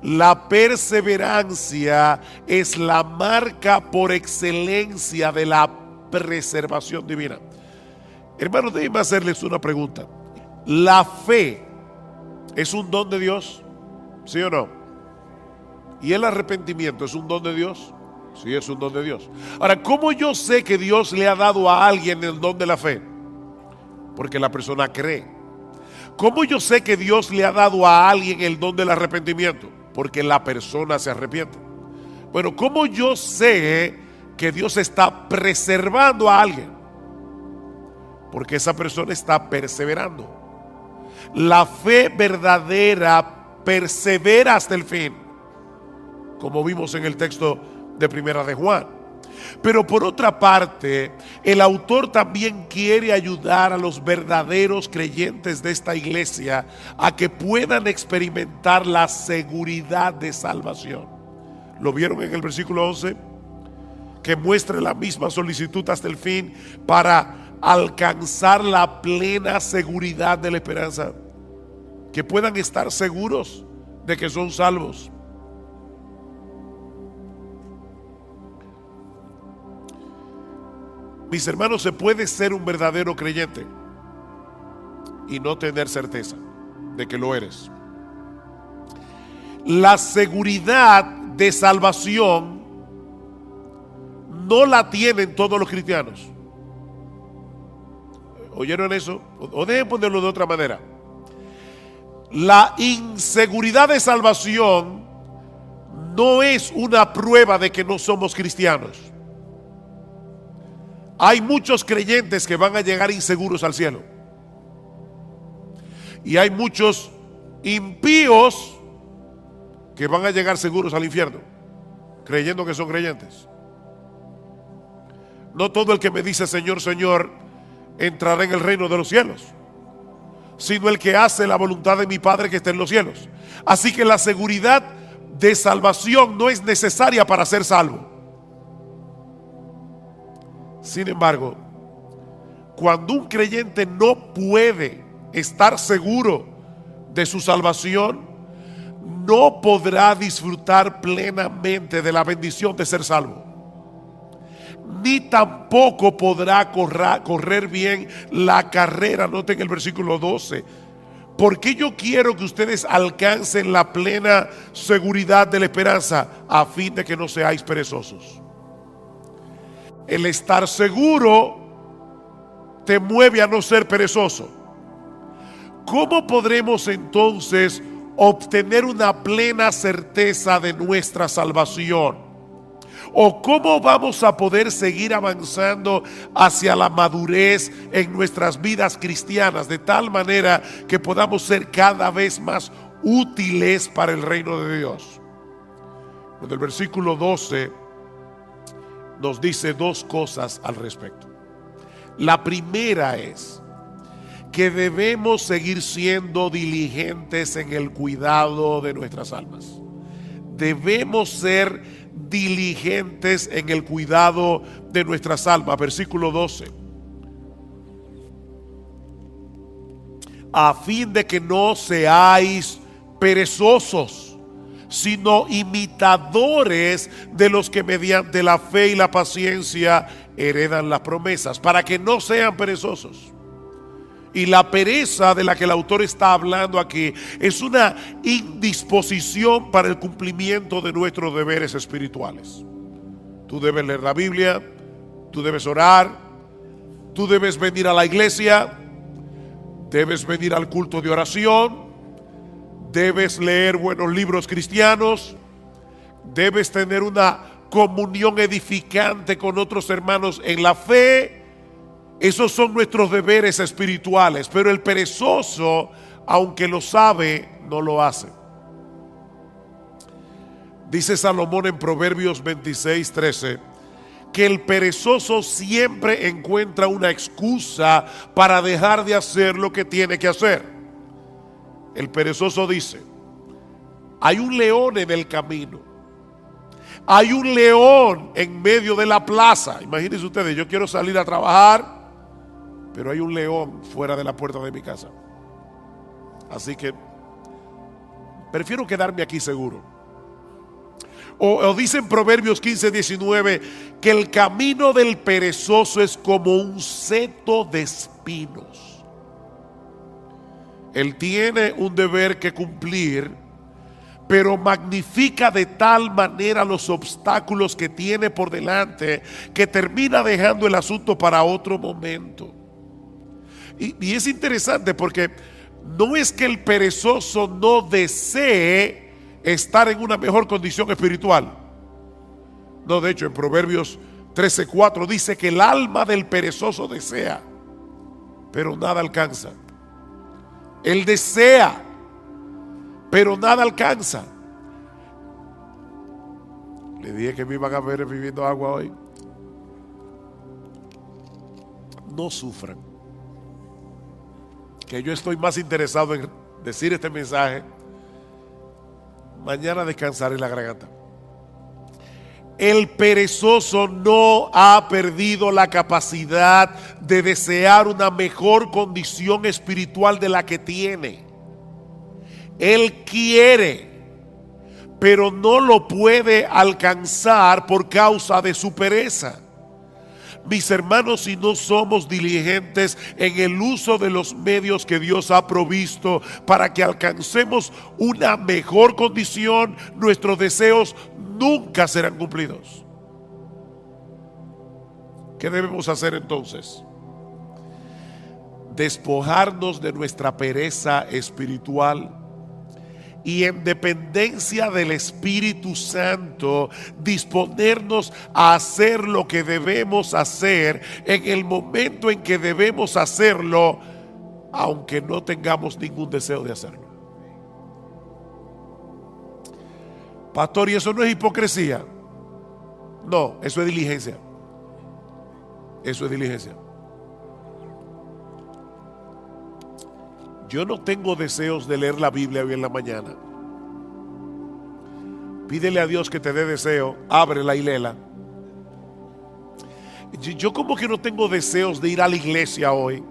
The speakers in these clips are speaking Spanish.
La perseverancia es la marca por excelencia de la preservación divina. Hermanos, déjenme hacerles una pregunta. ¿La fe es un don de Dios? ¿Sí o no? ¿Y el arrepentimiento es un don de Dios? Sí, es un don de Dios. Ahora, ¿cómo yo sé que Dios le ha dado a alguien el don de la fe? Porque la persona cree. ¿Cómo yo sé que Dios le ha dado a alguien el don del arrepentimiento? Porque la persona se arrepiente. Bueno, ¿cómo yo sé que Dios está preservando a alguien? Porque esa persona está perseverando. La fe verdadera persevera hasta el fin, como vimos en el texto de Primera de Juan. Pero por otra parte, el autor también quiere ayudar a los verdaderos creyentes de esta iglesia a que puedan experimentar la seguridad de salvación. ¿Lo vieron en el versículo 11? Que muestre la misma solicitud hasta el fin para alcanzar la plena seguridad de la esperanza. Que puedan estar seguros de que son salvos. Mis hermanos, se puede ser un verdadero creyente y no tener certeza de que lo eres. La seguridad de salvación no la tienen todos los cristianos. ¿Oyeron eso? O dejen ponerlo de otra manera. La inseguridad de salvación no es una prueba de que no somos cristianos. Hay muchos creyentes que van a llegar inseguros al cielo. Y hay muchos impíos que van a llegar seguros al infierno, creyendo que son creyentes. No todo el que me dice Señor, Señor, entrará en el reino de los cielos, sino el que hace la voluntad de mi Padre que está en los cielos. Así que la seguridad de salvación no es necesaria para ser salvo. Sin embargo, cuando un creyente no puede estar seguro de su salvación, no podrá disfrutar plenamente de la bendición de ser salvo, ni tampoco podrá correr bien la carrera. Noten el versículo 12. Porque yo quiero que ustedes alcancen la plena seguridad de la esperanza, a fin de que no seáis perezosos. El estar seguro te mueve a no ser perezoso. ¿Cómo podremos entonces obtener una plena certeza de nuestra salvación? ¿O cómo vamos a poder seguir avanzando hacia la madurez en nuestras vidas cristianas, de tal manera que podamos ser cada vez más útiles para el reino de Dios? En el versículo 12 nos dice dos cosas al respecto. La primera es que debemos seguir siendo diligentes en el cuidado de nuestras almas. Debemos ser diligentes en el cuidado de nuestras almas. Versículo 12. A fin de que no seáis perezosos, sino imitadores de los que mediante la fe y la paciencia heredan las promesas, para que no sean perezosos. Y la pereza de la que el autor está hablando aquí es una indisposición para el cumplimiento de nuestros deberes espirituales. Tú debes leer la Biblia, tú debes orar, tú debes venir a la iglesia, debes venir al culto de oración, debes leer buenos libros cristianos, debes tener una comunión edificante con otros hermanos en la fe. Esos son nuestros deberes espirituales, pero el perezoso, aunque lo sabe, no lo hace. Dice Salomón en Proverbios 26:13 que el perezoso siempre encuentra una excusa para dejar de hacer lo que tiene que hacer. El perezoso dice: hay un león en el camino, hay un león en medio de la plaza. Imagínense ustedes, yo quiero salir a trabajar, pero hay un león fuera de la puerta de mi casa. Así que prefiero quedarme aquí seguro. O dice en Proverbios 15:19 que el camino del perezoso es como un seto de espinos. Él tiene un deber que cumplir, pero magnifica de tal manera los obstáculos que tiene por delante que termina dejando el asunto para otro momento. Y es interesante porque no es que el perezoso no desee estar en una mejor condición espiritual. No, de hecho en Proverbios 13:4 dice que el alma del perezoso desea, pero nada alcanza. Él desea, pero nada alcanza. Le dije que me iban a ver bebiendo agua hoy. No sufran, que yo estoy más interesado en decir este mensaje. Mañana descansaré la garganta. El perezoso no ha perdido la capacidad de desear una mejor condición espiritual de la que tiene. Él quiere, pero no lo puede alcanzar por causa de su pereza. Mis hermanos, si no somos diligentes en el uso de los medios que Dios ha provisto para que alcancemos una mejor condición, nuestros deseos nunca serán cumplidos. ¿Qué debemos hacer entonces? Despojarnos de nuestra pereza espiritual y en dependencia del Espíritu Santo disponernos a hacer lo que debemos hacer en el momento en que debemos hacerlo, aunque no tengamos ningún deseo de hacerlo. Pastor, ¿y eso no es hipocresía? No, eso es diligencia. Eso es diligencia. Yo no tengo deseos de leer la Biblia hoy en la mañana. Pídele a Dios que te dé deseo, ábrela y léela. Yo como que no tengo deseos de ir a la iglesia hoy.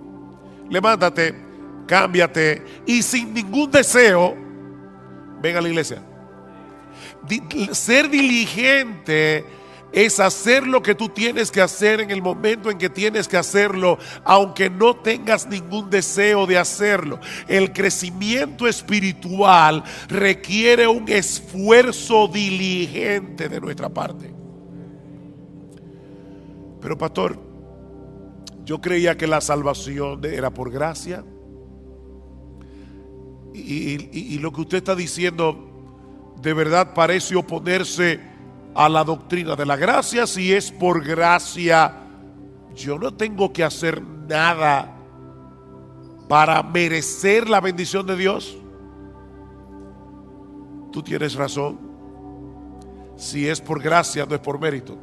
Levántate, cámbiate y sin ningún deseo, ven a la iglesia. Ser diligente es hacer lo que tú tienes que hacer en el momento en que tienes que hacerlo, aunque no tengas ningún deseo de hacerlo. El crecimiento espiritual requiere un esfuerzo diligente de nuestra parte. Pero pastor, yo creía que la salvación era por gracia. Y lo que usted está diciendo de verdad parece oponerse a la doctrina de la gracia. Si es por gracia, yo no tengo que hacer nada para merecer la bendición de Dios. Tú tienes razón. Si es por gracia, no es por mérito.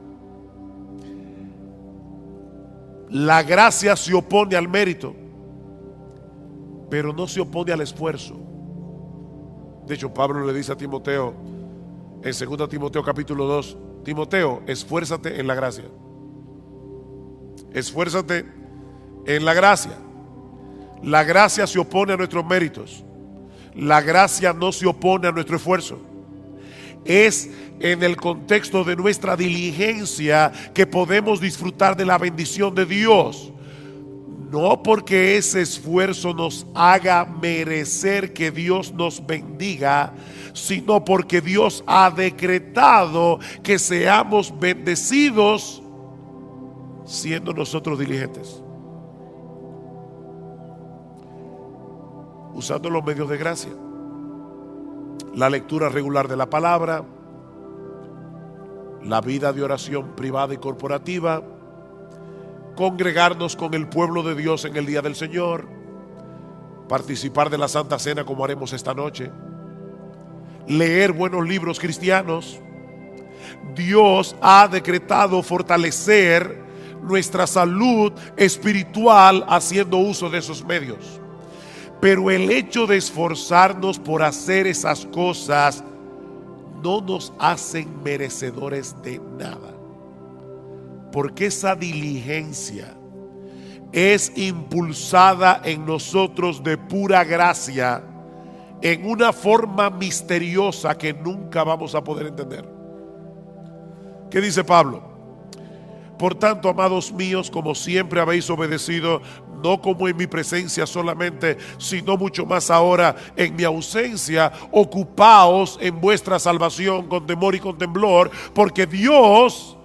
La gracia se opone al mérito, pero no se opone al esfuerzo. De hecho, Pablo le dice a Timoteo en 2 Timoteo capítulo 2, Timoteo, esfuérzate en la gracia. Esfuérzate en la gracia. La gracia se opone a nuestros méritos. La gracia no se opone a nuestro esfuerzo. Es en el contexto de nuestra diligencia que podemos disfrutar de la bendición de Dios. No porque ese esfuerzo nos haga merecer que Dios nos bendiga, sino porque Dios ha decretado que seamos bendecidos siendo nosotros diligentes, usando los medios de gracia, la lectura regular de la palabra, la vida de oración privada y corporativa, congregarnos con el pueblo de Dios en el día del Señor, participar de la Santa Cena como haremos esta noche, leer buenos libros cristianos. Dios ha decretado fortalecer nuestra salud espiritual haciendo uso de esos medios. Pero el hecho de esforzarnos por hacer esas cosas no nos hacen merecedores de nada. Porque esa diligencia es impulsada en nosotros de pura gracia, en una forma misteriosa que nunca vamos a poder entender. ¿Qué dice Pablo? Por tanto, amados míos, como siempre habéis obedecido, no como en mi presencia solamente, sino mucho más ahora en mi ausencia, ocupaos en vuestra salvación con temor y con temblor, porque Dios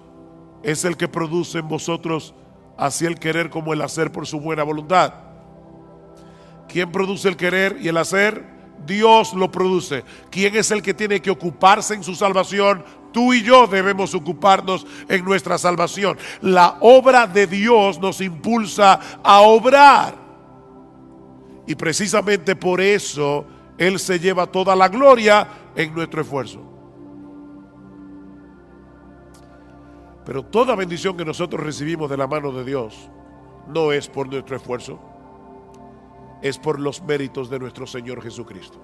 es el que produce en vosotros así el querer como el hacer por su buena voluntad. ¿Quién produce el querer y el hacer? Dios lo produce. ¿Quién es el que tiene que ocuparse en su salvación? Tú y yo debemos ocuparnos en nuestra salvación. La obra de Dios nos impulsa a obrar. Y precisamente por eso Él se lleva toda la gloria en nuestro esfuerzo. Pero toda bendición que nosotros recibimos de la mano de Dios no es por nuestro esfuerzo, es por los méritos de nuestro Señor Jesucristo.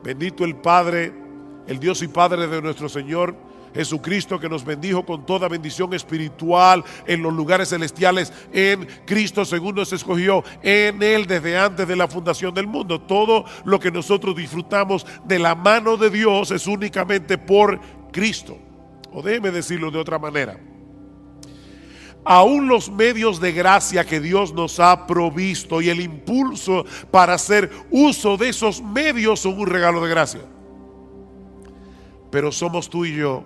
Bendito el Padre, el Dios y Padre de nuestro Señor Jesucristo, que nos bendijo con toda bendición espiritual en los lugares celestiales en Cristo, según nos escogió en Él desde antes de la fundación del mundo. Todo lo que nosotros disfrutamos de la mano de Dios es únicamente por Cristo. O déjeme decirlo de otra manera. Aún los medios de gracia que Dios nos ha provisto y el impulso para hacer uso de esos medios son un regalo de gracia. Pero somos tú y yo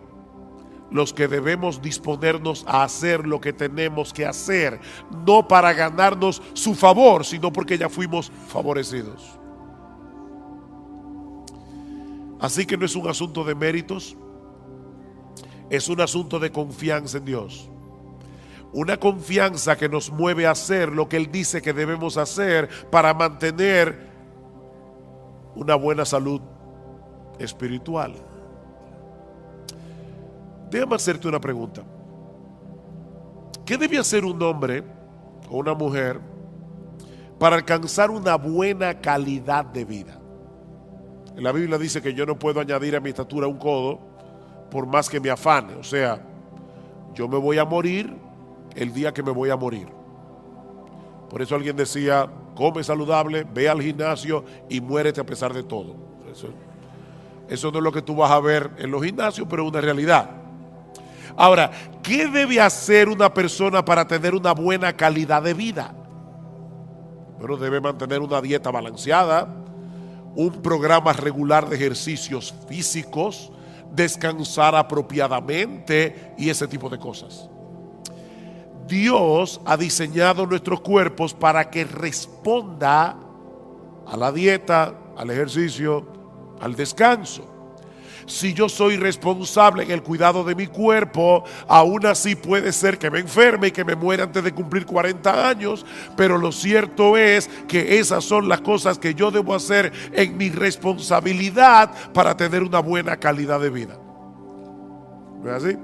los que debemos disponernos a hacer lo que tenemos que hacer, no para ganarnos su favor, sino porque ya fuimos favorecidos. Así que no es un asunto de méritos, es un asunto de confianza en Dios. Una confianza que nos mueve a hacer lo que Él dice que debemos hacer para mantener una buena salud espiritual. Déjame hacerte una pregunta. ¿Qué debe hacer un hombre o una mujer para alcanzar una buena calidad de vida? En la Biblia dice que yo no puedo añadir a mi estatura un codo por más que me afane. O sea, yo me voy a morir el día que me voy a morir. Por eso alguien decía, come saludable, ve al gimnasio y muérete a pesar de todo. Eso no es lo que tú vas a ver en los gimnasios, pero es una realidad. Ahora, ¿qué debe hacer una persona para tener una buena calidad de vida? Bueno, debe mantener una dieta balanceada, un programa regular de ejercicios físicos, descansar apropiadamente y ese tipo de cosas. Dios ha diseñado nuestros cuerpos para que responda a la dieta, al ejercicio, al descanso. Si yo soy responsable en el cuidado de mi cuerpo, aún así puede ser que me enferme y que me muera antes de cumplir 40 años, pero lo cierto es que esas son las cosas que yo debo hacer en mi responsabilidad para tener una buena calidad de vida. ¿No es así?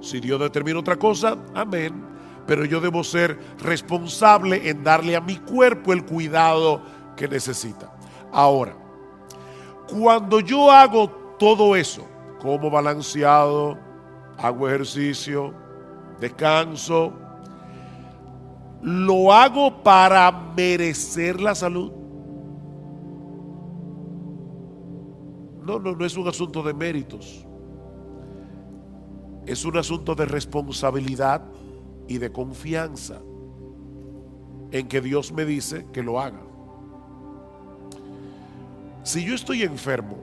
Si Dios determina otra cosa, amén, pero yo debo ser responsable en darle a mi cuerpo el cuidado que necesita. Ahora, cuando yo hago todo eso, como balanceado, hago ejercicio, descanso, ¿lo hago para merecer la salud? No es un asunto de méritos. Es un asunto de responsabilidad y de confianza en que Dios me dice que lo haga. Si yo estoy enfermo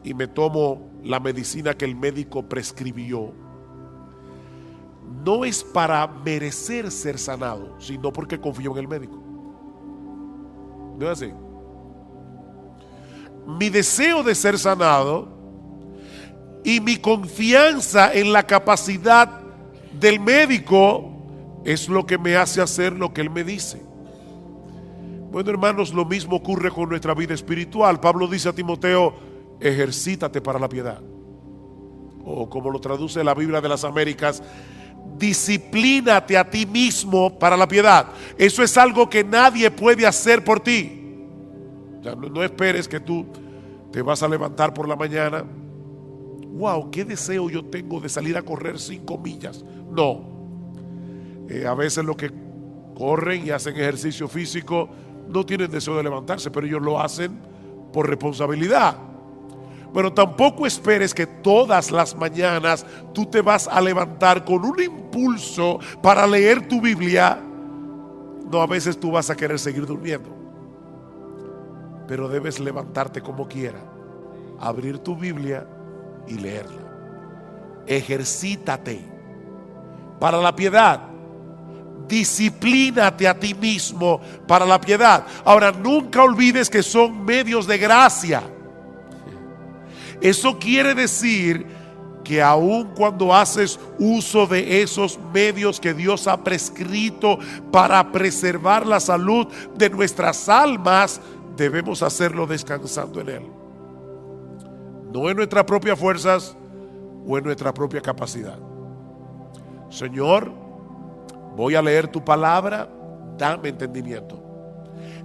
y me tomo la medicina que el médico prescribió, no es para merecer ser sanado, sino porque confío en el médico. ¿No es así? Mi deseo de ser sanado y mi confianza en la capacidad del médico es lo que me hace hacer lo que él me dice. Bueno, hermanos, lo mismo ocurre con nuestra vida espiritual. Pablo dice a Timoteo, ejercítate para la piedad. O como lo traduce la Biblia de las Américas, disciplínate a ti mismo para la piedad. Eso es algo que nadie puede hacer por ti. O sea, no esperes que tú te vas a levantar por la mañana. Wow, qué deseo yo tengo de salir a correr 5 millas. No. A veces los que corren y hacen ejercicio físico no tienen deseo de levantarse, pero ellos lo hacen por responsabilidad. Bueno, tampoco esperes que todas las mañanas tú te vas a levantar con un impulso para leer tu Biblia. No, a veces tú vas a querer seguir durmiendo, pero debes levantarte como quiera, abrir tu Biblia y leerla. Ejercítate para la piedad. Disciplínate a ti mismo para la piedad. Ahora, nunca olvides que son medios de gracia. Eso quiere decir que aun cuando haces uso de esos medios que Dios ha prescrito para preservar la salud de nuestras almas, debemos hacerlo descansando en Él. No en nuestras propias fuerzas o en nuestra propia capacidad. Señor, voy a leer tu palabra, dame entendimiento.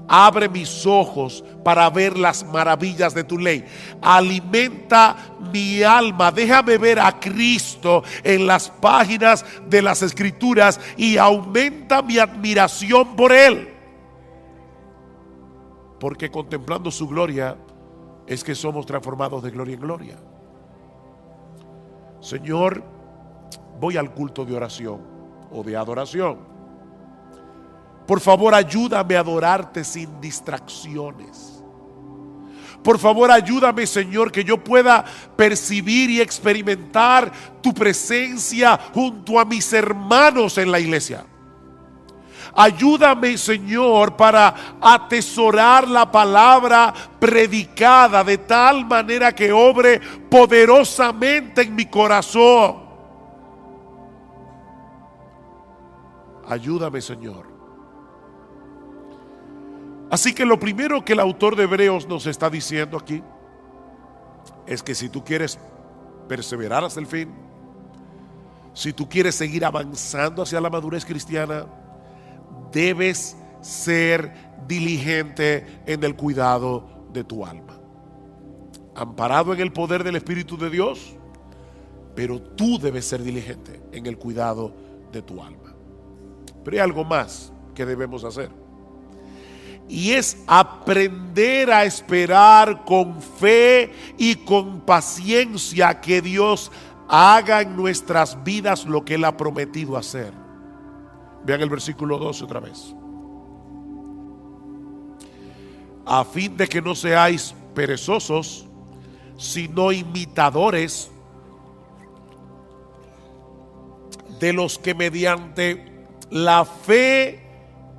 Abre mis ojos para ver las maravillas de tu ley. Alimenta mi alma. Déjame ver a Cristo en las páginas de las Escrituras y aumenta mi admiración por Él. Porque contemplando su gloria es que somos transformados de gloria en gloria. Señor, voy al culto de oración o de adoración. Por favor, ayúdame a adorarte sin distracciones. Por favor, ayúdame, Señor, que yo pueda percibir y experimentar tu presencia junto a mis hermanos en la iglesia. Ayúdame, Señor, para atesorar la palabra predicada de tal manera que obre poderosamente en mi corazón. Ayúdame, Señor. Así que lo primero que el autor de Hebreos nos está diciendo aquí es que si tú quieres perseverar hasta el fin, si tú quieres seguir avanzando hacia la madurez cristiana, debes ser diligente en el cuidado de tu alma, amparado en el poder del Espíritu de Dios, pero tú debes ser diligente en el cuidado de tu alma. Pero hay algo más que debemos hacer, y es aprender a esperar con fe y con paciencia que Dios haga en nuestras vidas lo que Él ha prometido hacer. Vean el versículo 12 otra vez. A fin de que no seáis perezosos, sino imitadores de los que mediante la fe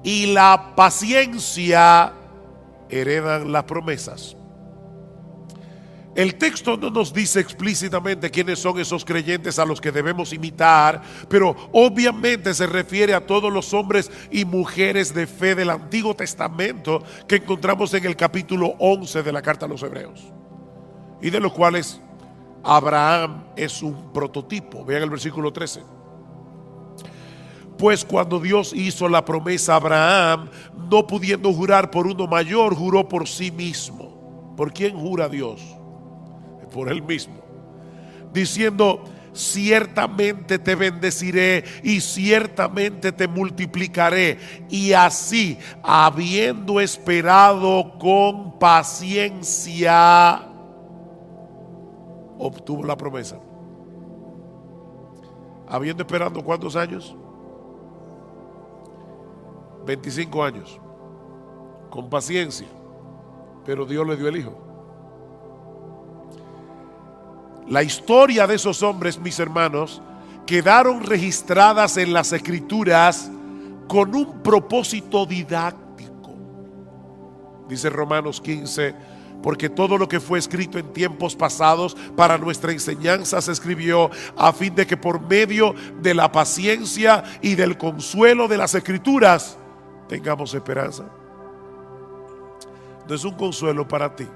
y la paciencia heredan las promesas. El texto no nos dice explícitamente quiénes son esos creyentes a los que debemos imitar, pero obviamente se refiere a todos los hombres y mujeres de fe del Antiguo Testamento que encontramos en el capítulo 11 de la carta a los Hebreos, y de los cuales Abraham es un prototipo. Vean el versículo 13. Pues cuando Dios hizo la promesa a Abraham, no pudiendo jurar por uno mayor, juró por sí mismo. ¿Por quién jura Dios? Por Él mismo, diciendo: ciertamente te bendeciré y ciertamente te multiplicaré. Y así, habiendo esperado con paciencia, obtuvo la promesa. Habiendo esperado ¿cuántos años? 25 años, con paciencia, pero Dios le dio el hijo. La historia de esos hombres, mis hermanos, quedaron registradas en las Escrituras con un propósito didáctico. Dice Romanos 15: porque todo lo que fue escrito en tiempos pasados para nuestra enseñanza se escribió a fin de que por medio de la paciencia y del consuelo de las Escrituras tengamos esperanza. No es un consuelo para ti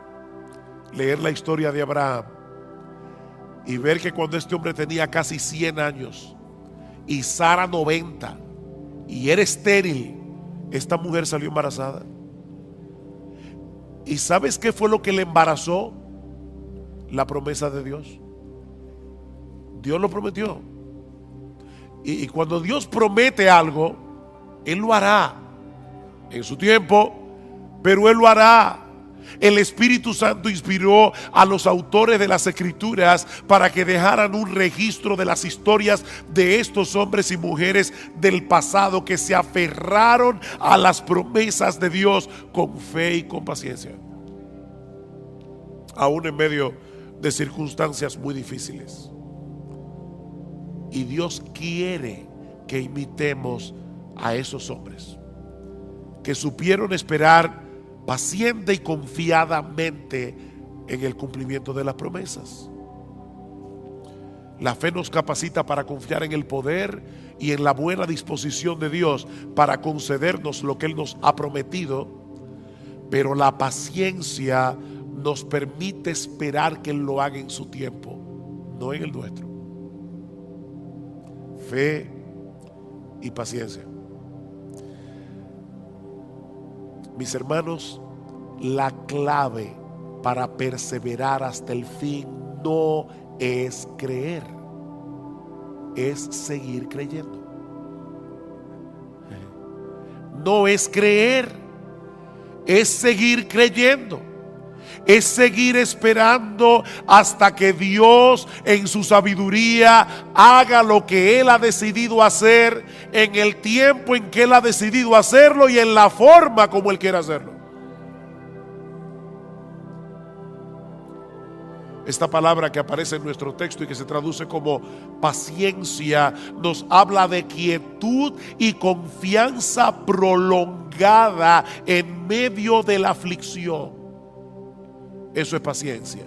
leer la historia de Abraham y ver que cuando este hombre tenía casi 100 años y Sara 90 y era estéril, esta mujer salió embarazada? ¿Y sabes qué fue lo que le embarazó? La promesa de Dios. Dios lo prometió. Y cuando Dios promete algo, Él lo hará en su tiempo, pero Él lo hará. El Espíritu Santo inspiró a los autores de las Escrituras para que dejaran un registro de las historias de estos hombres y mujeres del pasado que se aferraron a las promesas de Dios con fe y con paciencia, aún en medio de circunstancias muy difíciles. Y Dios quiere que imitemos a esos hombres que supieron esperar paciente y confiadamente en el cumplimiento de las promesas. La fe nos capacita para confiar en el poder y en la buena disposición de Dios para concedernos lo que Él nos ha prometido, pero la paciencia nos permite esperar que Él lo haga en su tiempo, no en el nuestro. Fe y paciencia. Mis hermanos, la clave para perseverar hasta el fin no es creer, es seguir creyendo. No es creer, es seguir creyendo. Es seguir esperando hasta que Dios en su sabiduría haga lo que Él ha decidido hacer, en el tiempo en que Él ha decidido hacerlo y en la forma como Él quiere hacerlo. Esta palabra que aparece en nuestro texto y que se traduce como paciencia nos habla de quietud y confianza prolongada en medio de la aflicción. Eso es paciencia.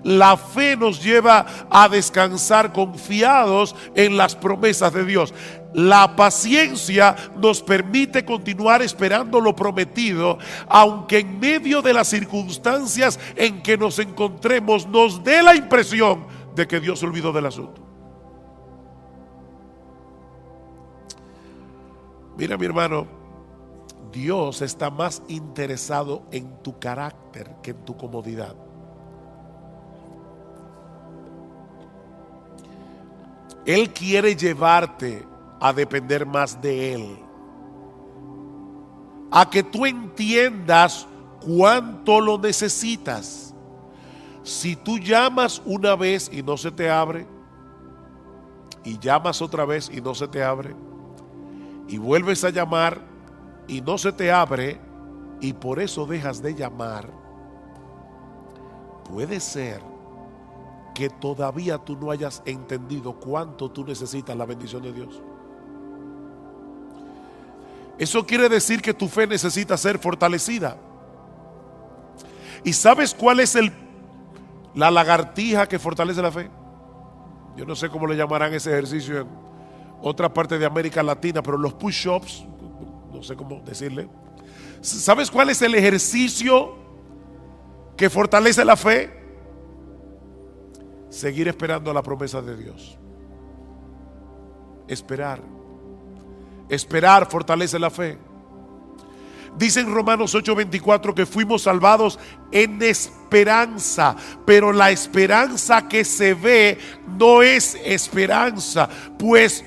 La fe nos lleva a descansar confiados en las promesas de Dios. La paciencia nos permite continuar esperando lo prometido, aunque en medio de las circunstancias en que nos encontremos nos dé la impresión de que Dios se olvidó del asunto. Mira, mi hermano, Dios está más interesado en tu carácter que en tu comodidad. Él quiere llevarte a depender más de Él, a que tú entiendas cuánto lo necesitas. Si tú llamas una vez y no se te abre, y llamas otra vez y no se te abre, y vuelves a llamar y no se te abre, y por eso dejas de llamar, puede ser que todavía tú no hayas entendido cuánto tú necesitas la bendición de Dios. Eso quiere decir que tu fe necesita ser fortalecida. ¿Y sabes cuál es la lagartija que fortalece la fe? Yo no sé cómo le llamarán ese ejercicio en otra parte de América Latina, pero los push-ups, no sé cómo decirle. ¿Sabes cuál es el ejercicio que fortalece la fe? Seguir esperando la promesa de Dios. Esperar fortalece la fe. Dice en Romanos 8:24 que fuimos salvados en esperanza, pero la esperanza que se ve no es esperanza. Pues,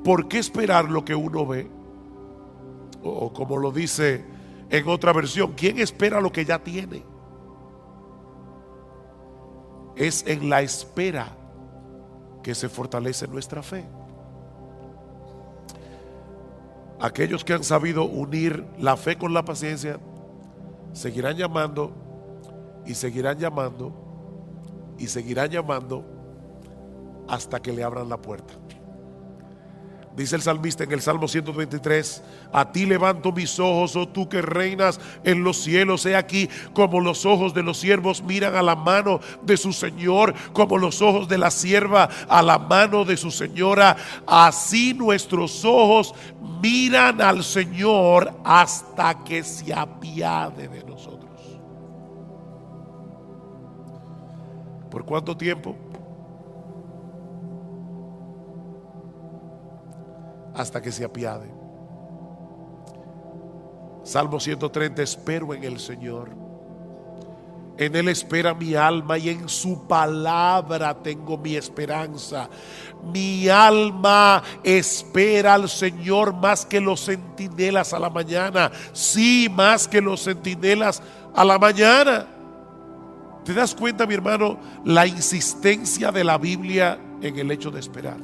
¿por qué esperar lo que uno ve? O como lo dice en otra versión, ¿quién espera lo que ya tiene? Es en la espera que se fortalece nuestra fe. Aquellos que han sabido unir la fe con la paciencia seguirán llamando y seguirán llamando y seguirán llamando hasta que le abran la puerta. Dice el salmista en el Salmo 123: a ti levanto mis ojos, oh tú que reinas en los cielos. He aquí como los ojos de los siervos miran a la mano de su Señor, como los ojos de la sierva a la mano de su señora. Así nuestros ojos miran al Señor hasta que se apiade de nosotros. ¿Por cuánto tiempo? Hasta que se apiade. Salmo 130: espero en el Señor. En Él espera mi alma y en su palabra tengo mi esperanza. Mi alma espera al Señor más que los centinelas a la mañana. Sí, más que los centinelas a la mañana. ¿Te das cuenta, mi hermano, la insistencia de la Biblia en el hecho de esperar?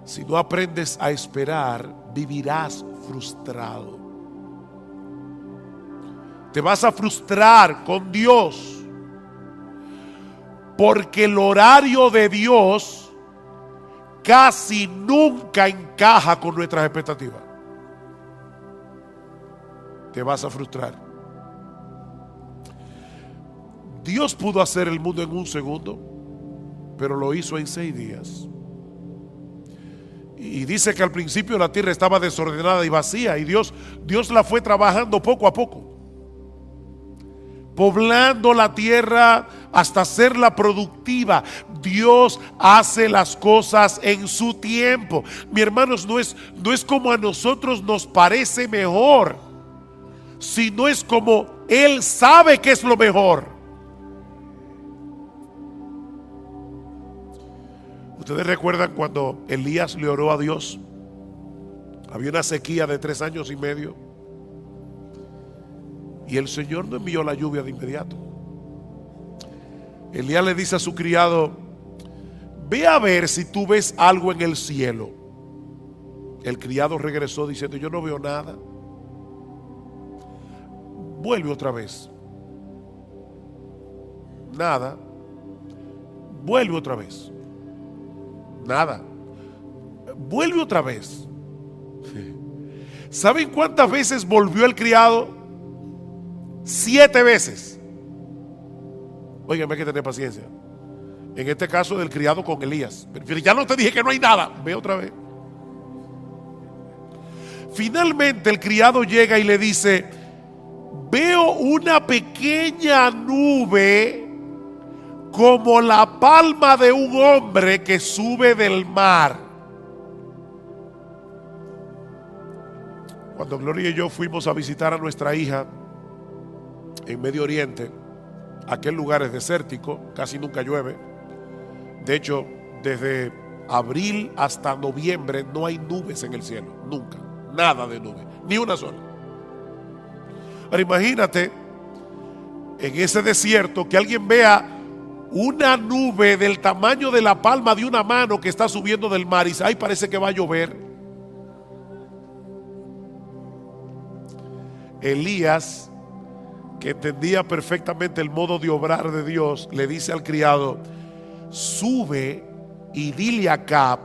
Si no aprendes a esperar, vivirás frustrado. Te vas a frustrar con Dios, porque el horario de Dios casi nunca encaja con nuestras expectativas. Te vas a frustrar. Dios pudo hacer el mundo en un segundo, pero lo hizo en 6 días. Y dice que al principio la tierra estaba desordenada y vacía, y Dios la fue trabajando poco a poco, poblando la tierra hasta hacerla productiva. Dios hace las cosas en su tiempo. Mi hermanos, no es como a nosotros nos parece mejor, sino es como Él sabe que es lo mejor. Ustedes recuerdan cuando Elías le oró a Dios. Había una sequía de 3 años y medio. Y el Señor no envió la lluvia de inmediato. Elías le dice a su criado: ve a ver si tú ves algo en el cielo. El criado regresó diciendo: yo no veo nada. Vuelve otra vez. Nada. Vuelve otra vez. Nada. Vuelve otra vez. ¿Saben cuántas veces volvió el criado? 7 veces. Óigame, hay que tener paciencia. En este caso del criado con Elías. Pero ya no te dije que no hay nada. Ve otra vez. Finalmente el criado llega y le dice: veo una pequeña nube como la palma de un hombre que sube del mar. Cuando Gloria y yo fuimos a visitar a nuestra hija en Medio Oriente, aquel lugar es desértico, casi nunca llueve. De hecho, desde abril hasta noviembre no hay nubes en el cielo, nunca, nada de nubes, ni una sola. Ahora imagínate en ese desierto que alguien vea una nube del tamaño de la palma de una mano que está subiendo del mar y dice: ay, parece que va a llover. Elías, que entendía perfectamente el modo de obrar de Dios, le dice al criado: sube y dile a Acab: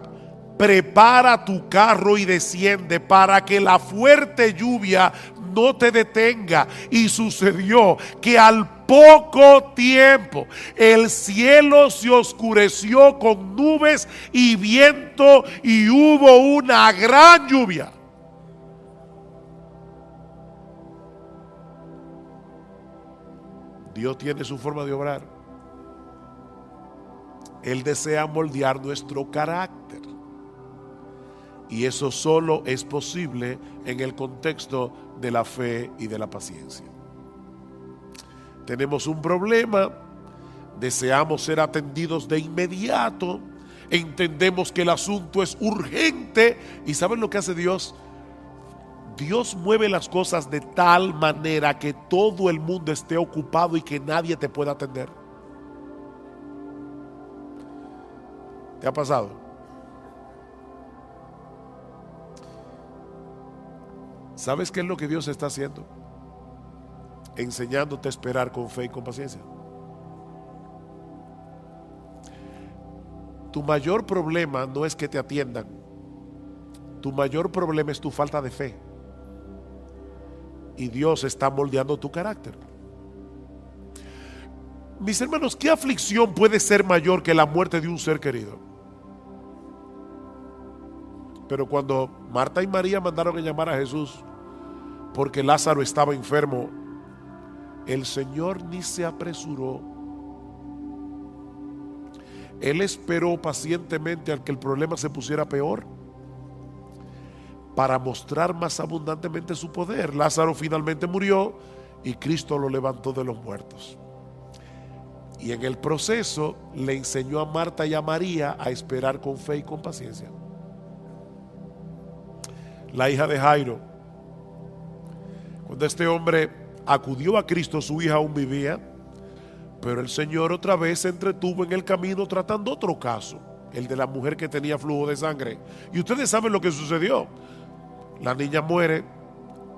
prepara tu carro y desciende para que la fuerte lluvia no te detenga. Y sucedió que al poco tiempo el cielo se oscureció con nubes y viento y hubo una gran lluvia. Dios tiene su forma de obrar. Él desea moldear nuestro carácter. Y eso solo es posible en el contexto de la fe y de la paciencia. Tenemos un problema, deseamos ser atendidos de inmediato, entendemos que el asunto es urgente. ¿Y saben lo que hace Dios? Dios mueve las cosas de tal manera que todo el mundo esté ocupado y que nadie te pueda atender. ¿Te ha pasado? ¿Sabes qué es lo que Dios está haciendo? Enseñándote a esperar con fe y con paciencia. Tu mayor problema no es que te atiendan. Tu mayor problema es tu falta de fe. Y Dios está moldeando tu carácter. Mis hermanos, ¿qué aflicción puede ser mayor que la muerte de un ser querido? Pero cuando Marta y María mandaron a llamar a Jesús porque Lázaro estaba enfermo, el Señor ni se apresuró. Él esperó pacientemente a que el problema se pusiera peor para mostrar más abundantemente su poder. Lázaro finalmente murió y Cristo lo levantó de los muertos. Y en el proceso le enseñó a Marta y a María a esperar con fe y con paciencia. La hija de Jairo, cuando este hombre acudió a Cristo, su hija aún vivía, pero el Señor otra vez se entretuvo en el camino tratando otro caso, el de la mujer que tenía flujo de sangre. Y ustedes saben lo que sucedió. La niña muere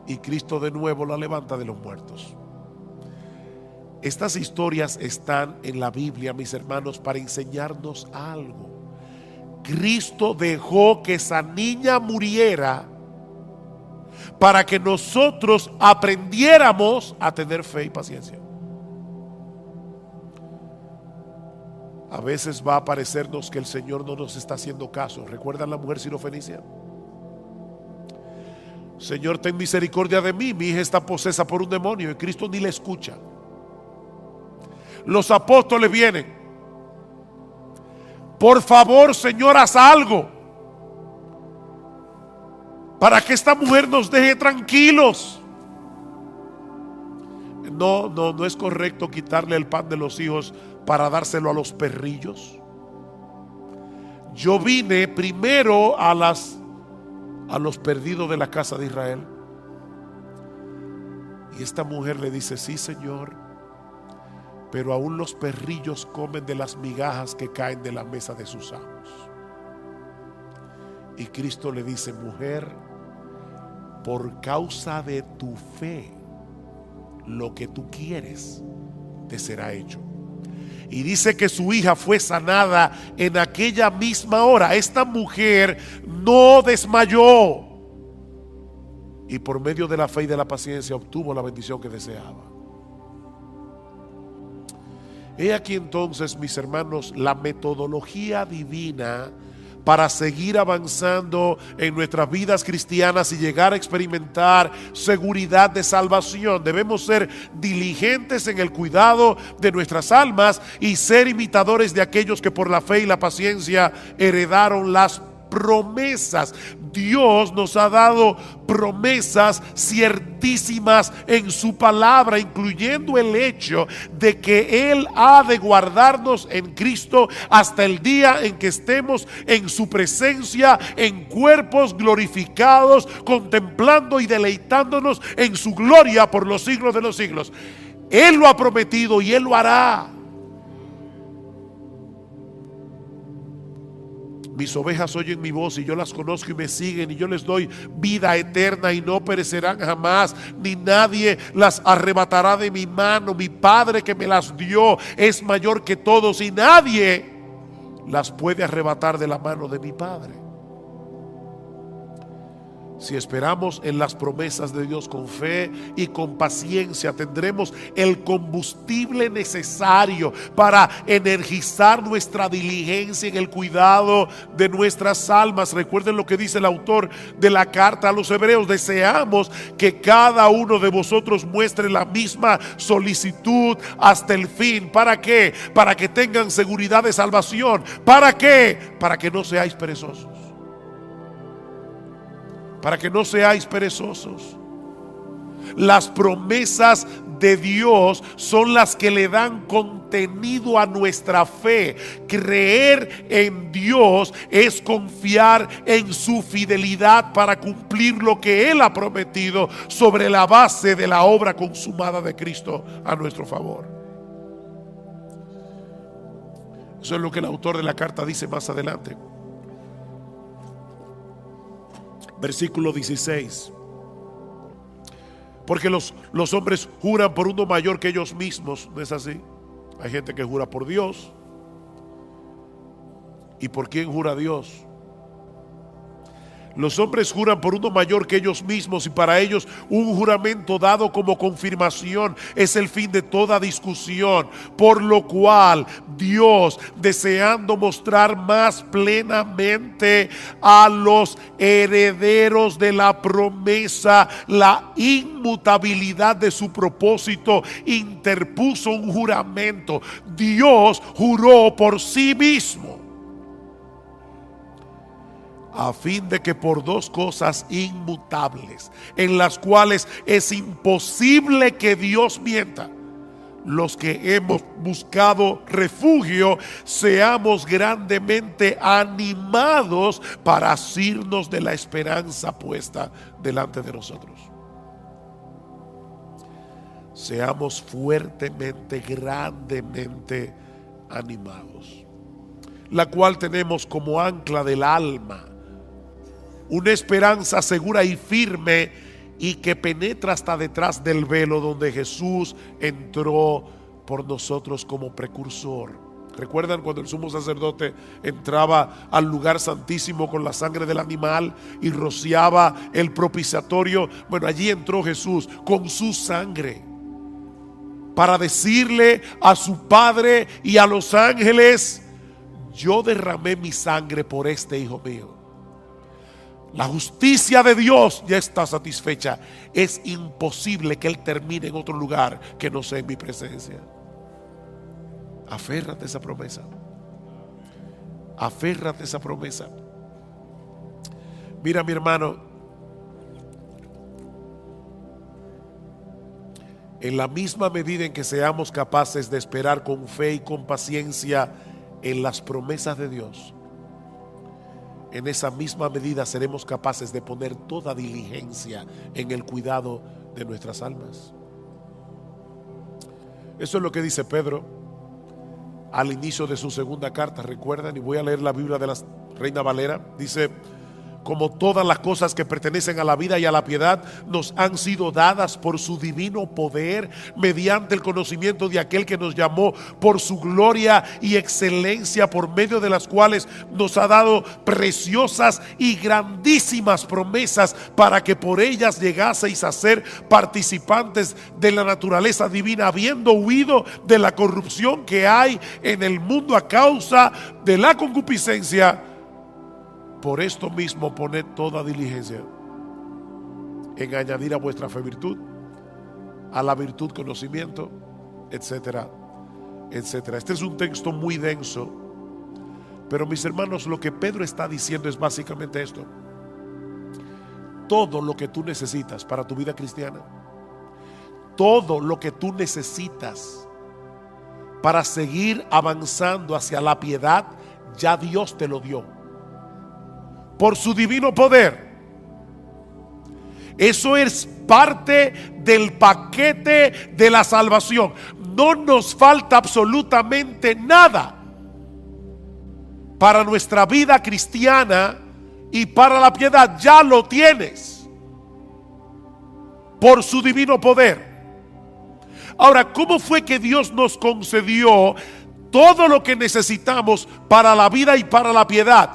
y Cristo de nuevo la levanta de los muertos. Estas historias están en la Biblia, mis hermanos, para enseñarnos algo. Cristo dejó que esa niña muriera para que nosotros aprendiéramos a tener fe y paciencia. A veces va a parecernos que el Señor no nos está haciendo caso. ¿Recuerdan la mujer sirofenicia? Señor, ten misericordia de mí, mi hija está posesa por un demonio, y Cristo ni le escucha. Los apóstoles vienen. Por favor, Señor, haz algo para que esta mujer nos deje tranquilos. No es correcto quitarle el pan de los hijos para dárselo a los perrillos. Yo vine primero a los perdidos de la casa de Israel. Y esta mujer le dice: sí, Señor, pero aún los perrillos comen de las migajas que caen de la mesa de sus amos. Y Cristo le dice: mujer, por causa de tu fe, lo que tú quieres te será hecho. Y dice que su hija fue sanada en aquella misma hora. Esta mujer no desmayó, y por medio de la fe y de la paciencia obtuvo la bendición que deseaba. He aquí entonces, mis hermanos, la metodología divina para seguir avanzando en nuestras vidas cristianas y llegar a experimentar seguridad de salvación. Debemos ser diligentes en el cuidado de nuestras almas y ser imitadores de aquellos que por la fe y la paciencia heredaron las promesas. Dios nos ha dado promesas ciertísimas en su palabra, incluyendo el hecho de que Él ha de guardarnos en Cristo hasta el día en que estemos en su presencia en cuerpos glorificados, contemplando y deleitándonos en su gloria por los siglos de los siglos. Él lo ha prometido y Él lo hará. Mis ovejas oyen mi voz y yo las conozco y me siguen, y yo les doy vida eterna y no perecerán jamás, ni nadie las arrebatará de mi mano. Mi Padre que me las dio es mayor que todos y nadie las puede arrebatar de la mano de mi Padre. Si esperamos en las promesas de Dios con fe y con paciencia, tendremos el combustible necesario para energizar nuestra diligencia en el cuidado de nuestras almas. Recuerden lo que dice el autor de la carta a los Hebreos: deseamos que cada uno de vosotros muestre la misma solicitud hasta el fin. ¿Para qué? Para que tengan seguridad de salvación. ¿Para qué? Para que no seáis perezosos. Para que no seáis perezosos. Las promesas de Dios son las que le dan contenido a nuestra fe. Creer en Dios es confiar en su fidelidad para cumplir lo que Él ha prometido sobre la base de la obra consumada de Cristo a nuestro favor. Eso es lo que el autor de la carta dice más adelante. Versículo 16. Porque los hombres juran por uno mayor que ellos mismos. ¿No es así? Hay gente que jura por Dios. ¿Y por quién jura Dios? Los hombres juran por uno mayor que ellos mismos, y para ellos un juramento dado como confirmación es el fin de toda discusión. Por lo cual Dios, deseando mostrar más plenamente a los herederos de la promesa la inmutabilidad de su propósito, interpuso un juramento. Dios juró por sí mismo. a fin de que por dos cosas inmutables, en las cuales es imposible que Dios mienta, los que hemos buscado refugio seamos grandemente animados para asirnos de la esperanza puesta delante de nosotros. Seamos fuertemente, grandemente animados, la cual tenemos como ancla del alma una esperanza segura y firme, y que penetra hasta detrás del velo, donde Jesús entró por nosotros como precursor. ¿Recuerdan cuando el sumo sacerdote entraba al lugar santísimo con la sangre del animal y rociaba el propiciatorio? Bueno, allí entró Jesús con su sangre para decirle a su Padre y a los ángeles: yo derramé mi sangre por este hijo mío. La justicia de Dios ya está satisfecha. Es imposible que Él termine en otro lugar que no sea en mi presencia. Aférrate a esa promesa. Aférrate a esa promesa. Mira, mi hermano, en la misma medida en que seamos capaces de esperar con fe y con paciencia en las promesas de Dios, en esa misma medida seremos capaces de poner toda diligencia en el cuidado de nuestras almas. Eso es lo que dice Pedro al inicio de su segunda carta. Recuerdan, y voy a leer la Biblia de la Reina Valera. Dice: como todas las cosas que pertenecen a la vida y a la piedad nos han sido dadas por su divino poder, mediante el conocimiento de aquel que nos llamó por su gloria y excelencia, por medio de las cuales nos ha dado preciosas y grandísimas promesas, para que por ellas llegaseis a ser participantes de la naturaleza divina, habiendo huido de la corrupción que hay en el mundo a causa de la concupiscencia. Por esto mismo poned toda diligencia en añadir a vuestra fe virtud, a la virtud conocimiento, etcétera, etcétera. Este es un texto muy denso, pero mis hermanos, lo que Pedro está diciendo es básicamente esto: todo lo que tú necesitas para tu vida cristiana, todo lo que tú necesitas para seguir avanzando hacia la piedad, ya Dios te lo dio por su divino poder. Eso es parte del paquete de la salvación. No nos falta absolutamente nada para nuestra vida cristiana y para la piedad. Ya lo tienes por su divino poder. Ahora, ¿cómo fue que Dios nos concedió todo lo que necesitamos para la vida y para la piedad?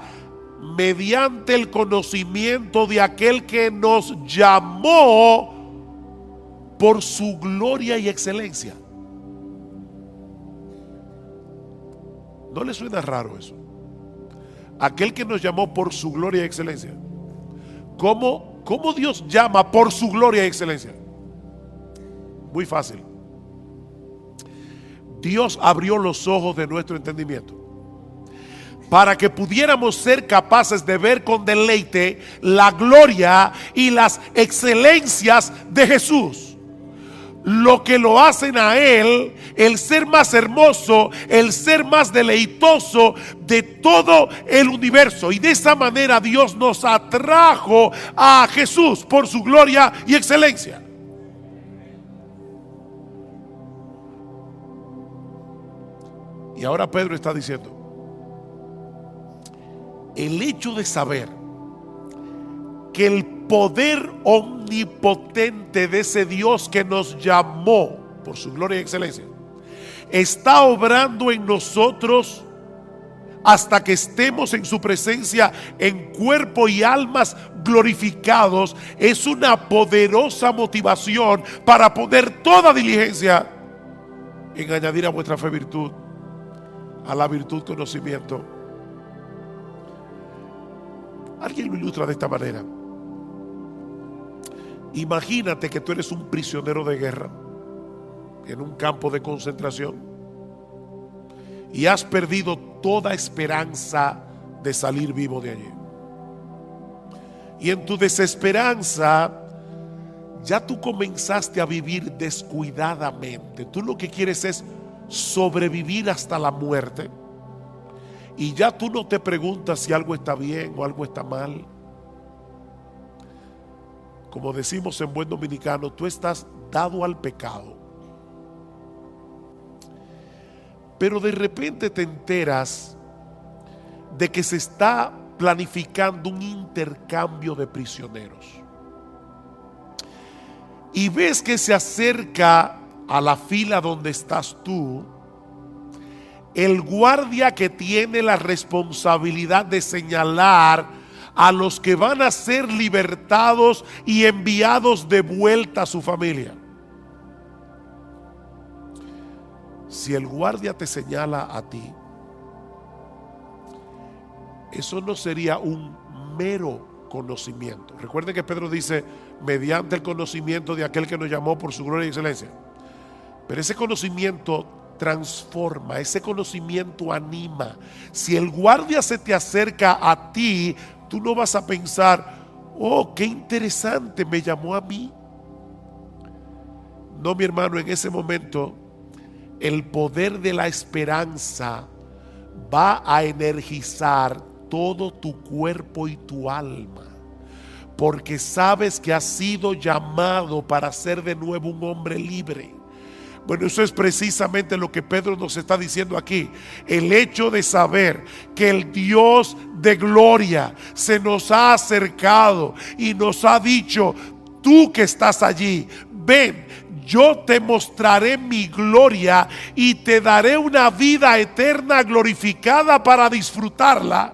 Mediante el conocimiento de aquel que nos llamó por su gloria y excelencia. ¿No le suena raro eso? Aquel que nos llamó por su gloria y excelencia. ¿Cómo Dios llama por su gloria y excelencia? Muy fácil. Dios abrió los ojos de nuestro entendimiento para que pudiéramos ser capaces de ver con deleite la gloria y las excelencias de Jesús, lo que lo hacen a Él el ser más hermoso, el ser más deleitoso de todo el universo. Y de esa manera Dios nos atrajo a Jesús por su gloria y excelencia. Y ahora Pedro está diciendo: el hecho de saber que el poder omnipotente de ese Dios que nos llamó por su gloria y excelencia está obrando en nosotros hasta que estemos en su presencia en cuerpo y almas glorificados, es una poderosa motivación para poner toda diligencia en añadir a vuestra fe virtud, a la virtud conocimiento. Alguien lo ilustra de esta manera: imagínate que tú eres un prisionero de guerra en un campo de concentración y has perdido toda esperanza de salir vivo de allí. Y en tu desesperanza ya tú comenzaste a vivir descuidadamente. Tú lo que quieres es sobrevivir hasta la muerte. Y ya tú no te preguntas si algo está bien o algo está mal. Como decimos en buen dominicano, tú estás dado al pecado. Pero de repente te enteras de que se está planificando un intercambio de prisioneros. Y ves que se acerca a la fila donde estás tú el guardia que tiene la responsabilidad de señalar a los que van a ser libertados y enviados de vuelta a su familia. Si el guardia te señala a ti, eso no sería un mero conocimiento. Recuerden que Pedro dice, mediante el conocimiento de aquel que nos llamó por su gloria y excelencia. Pero ese conocimiento transforma, ese conocimiento anima. Si el guardia se te acerca a ti, tú no vas a pensar, oh, qué interesante, me llamó a mí. No, mi hermano, en ese momento el poder de la esperanza va a energizar todo tu cuerpo y tu alma, porque sabes que has sido llamado para ser de nuevo un hombre libre. Bueno, eso es precisamente lo que Pedro nos está diciendo aquí. El hecho de saber que el Dios de gloria se nos ha acercado y nos ha dicho, tú que estás allí, ven, yo te mostraré mi gloria y te daré una vida eterna glorificada para disfrutarla.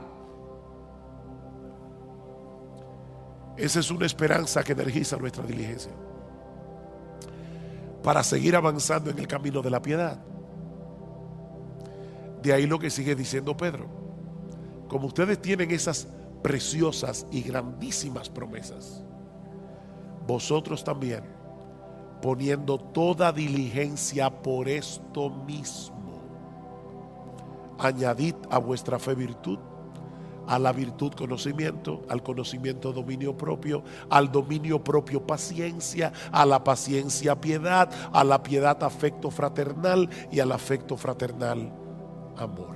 Esa es una esperanza que energiza nuestra diligencia para seguir avanzando en el camino de la piedad. De ahí lo que sigue diciendo Pedro. Como ustedes tienen esas preciosas y grandísimas promesas, vosotros también, poniendo toda diligencia por esto mismo, añadid a vuestra fe virtud, a la virtud conocimiento, al conocimiento dominio propio, al dominio propio paciencia, a la paciencia piedad, a la piedad afecto fraternal y al afecto fraternal amor.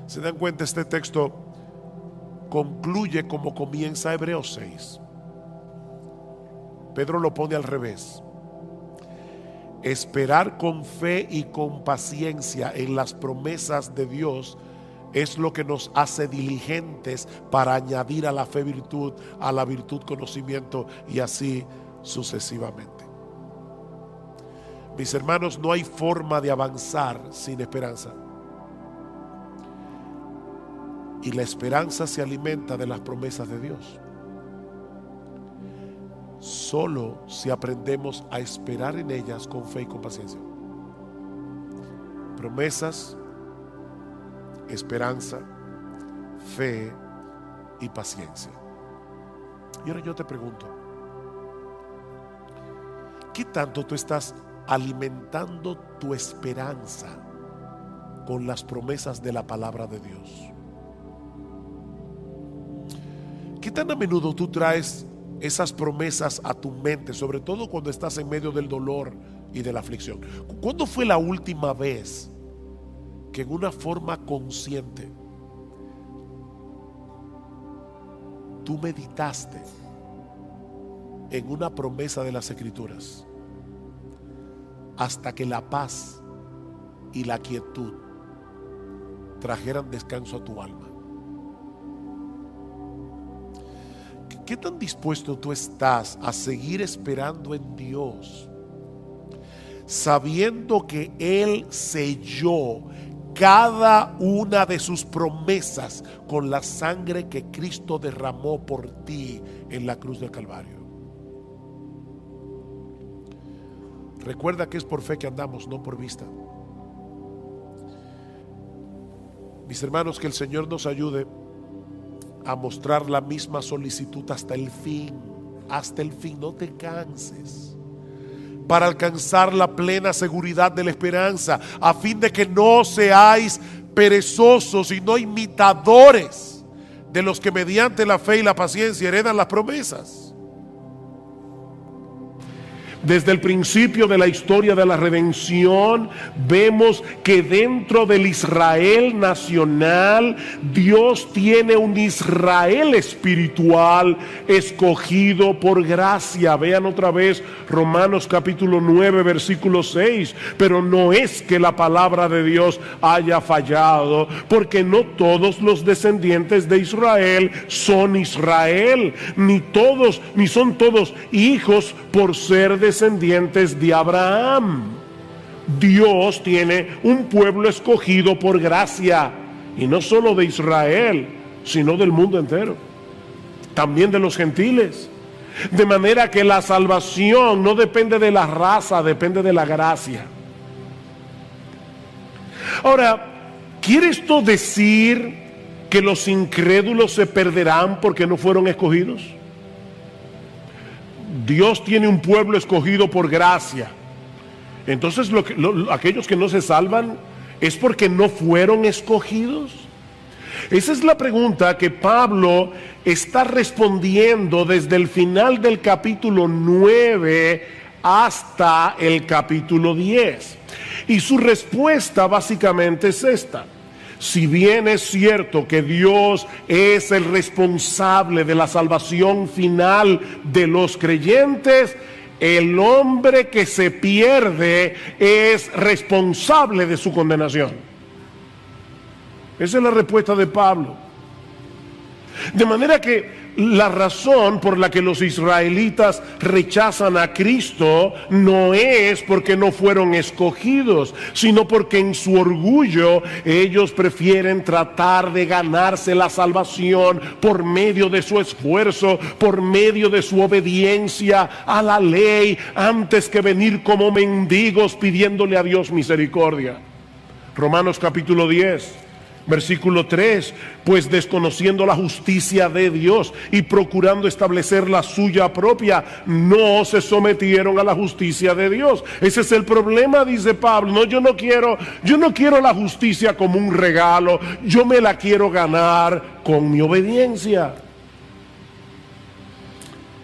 ¿Se dan cuenta? Este texto concluye como comienza Hebreos 6. Pedro lo pone al revés. Esperar con fe y con paciencia en las promesas de Dios es lo que nos hace diligentes para añadir a la fe virtud, a la virtud conocimiento y así sucesivamente. Mis hermanos, no hay forma de avanzar sin esperanza. Y la esperanza se alimenta de las promesas de Dios. Solo si aprendemos a esperar en ellas con fe y con paciencia. Promesas, esperanza, fe y paciencia. Y ahora yo te pregunto, ¿qué tanto tú estás alimentando tu esperanza con las promesas de la palabra de Dios? ¿Qué tan a menudo tú traes esas promesas a tu mente, sobre todo cuando estás en medio del dolor y de la aflicción? ¿Cuándo fue la última vez que en una forma consciente tú meditaste en una promesa de las Escrituras hasta que la paz y la quietud trajeran descanso a tu alma? ¿Qué tan dispuesto tú estás a seguir esperando en Dios, sabiendo que Él selló cada una de sus promesas con la sangre que Cristo derramó por ti en la cruz del Calvario? Recuerda que es por fe que andamos, no por vista. Mis hermanos, que el Señor nos ayude a mostrar la misma solicitud hasta el fin, no te canses, para alcanzar la plena seguridad de la esperanza, a fin de que no seáis perezosos y no imitadores de los que mediante la fe y la paciencia heredan las promesas. Desde el principio de la historia de la redención, vemos que dentro del Israel nacional, Dios tiene un Israel espiritual escogido por gracia. Vean otra vez Romanos capítulo 9, versículo 6. Pero no es que la palabra de Dios haya fallado, porque no todos los descendientes de Israel son Israel, ni son todos hijos por ser descendientes de Abraham. Dios tiene un pueblo escogido por gracia, y no solo de Israel, sino del mundo entero, también de los gentiles. De manera que la salvación no depende de la raza, depende de la gracia. Ahora, ¿quiere esto decir que los incrédulos se perderán porque no fueron escogidos? Dios tiene un pueblo escogido por gracia. Entonces aquellos que no se salvan es porque no fueron escogidos. Esa es la pregunta que Pablo está respondiendo desde el final del capítulo 9 hasta el capítulo 10. Y su respuesta básicamente es esta: si bien es cierto que Dios es el responsable de la salvación final de los creyentes, el hombre que se pierde es responsable de su condenación. Esa es la respuesta de Pablo. De manera que la razón por la que los israelitas rechazan a Cristo no es porque no fueron escogidos, sino porque en su orgullo ellos prefieren tratar de ganarse la salvación por medio de su esfuerzo, por medio de su obediencia a la ley, antes que venir como mendigos pidiéndole a Dios misericordia. Romanos capítulo 10. Versículo 3, pues desconociendo la justicia de Dios y procurando establecer la suya propia, no se sometieron a la justicia de Dios. Ese es el problema, dice Pablo. No, yo no quiero la justicia como un regalo, yo me la quiero ganar con mi obediencia.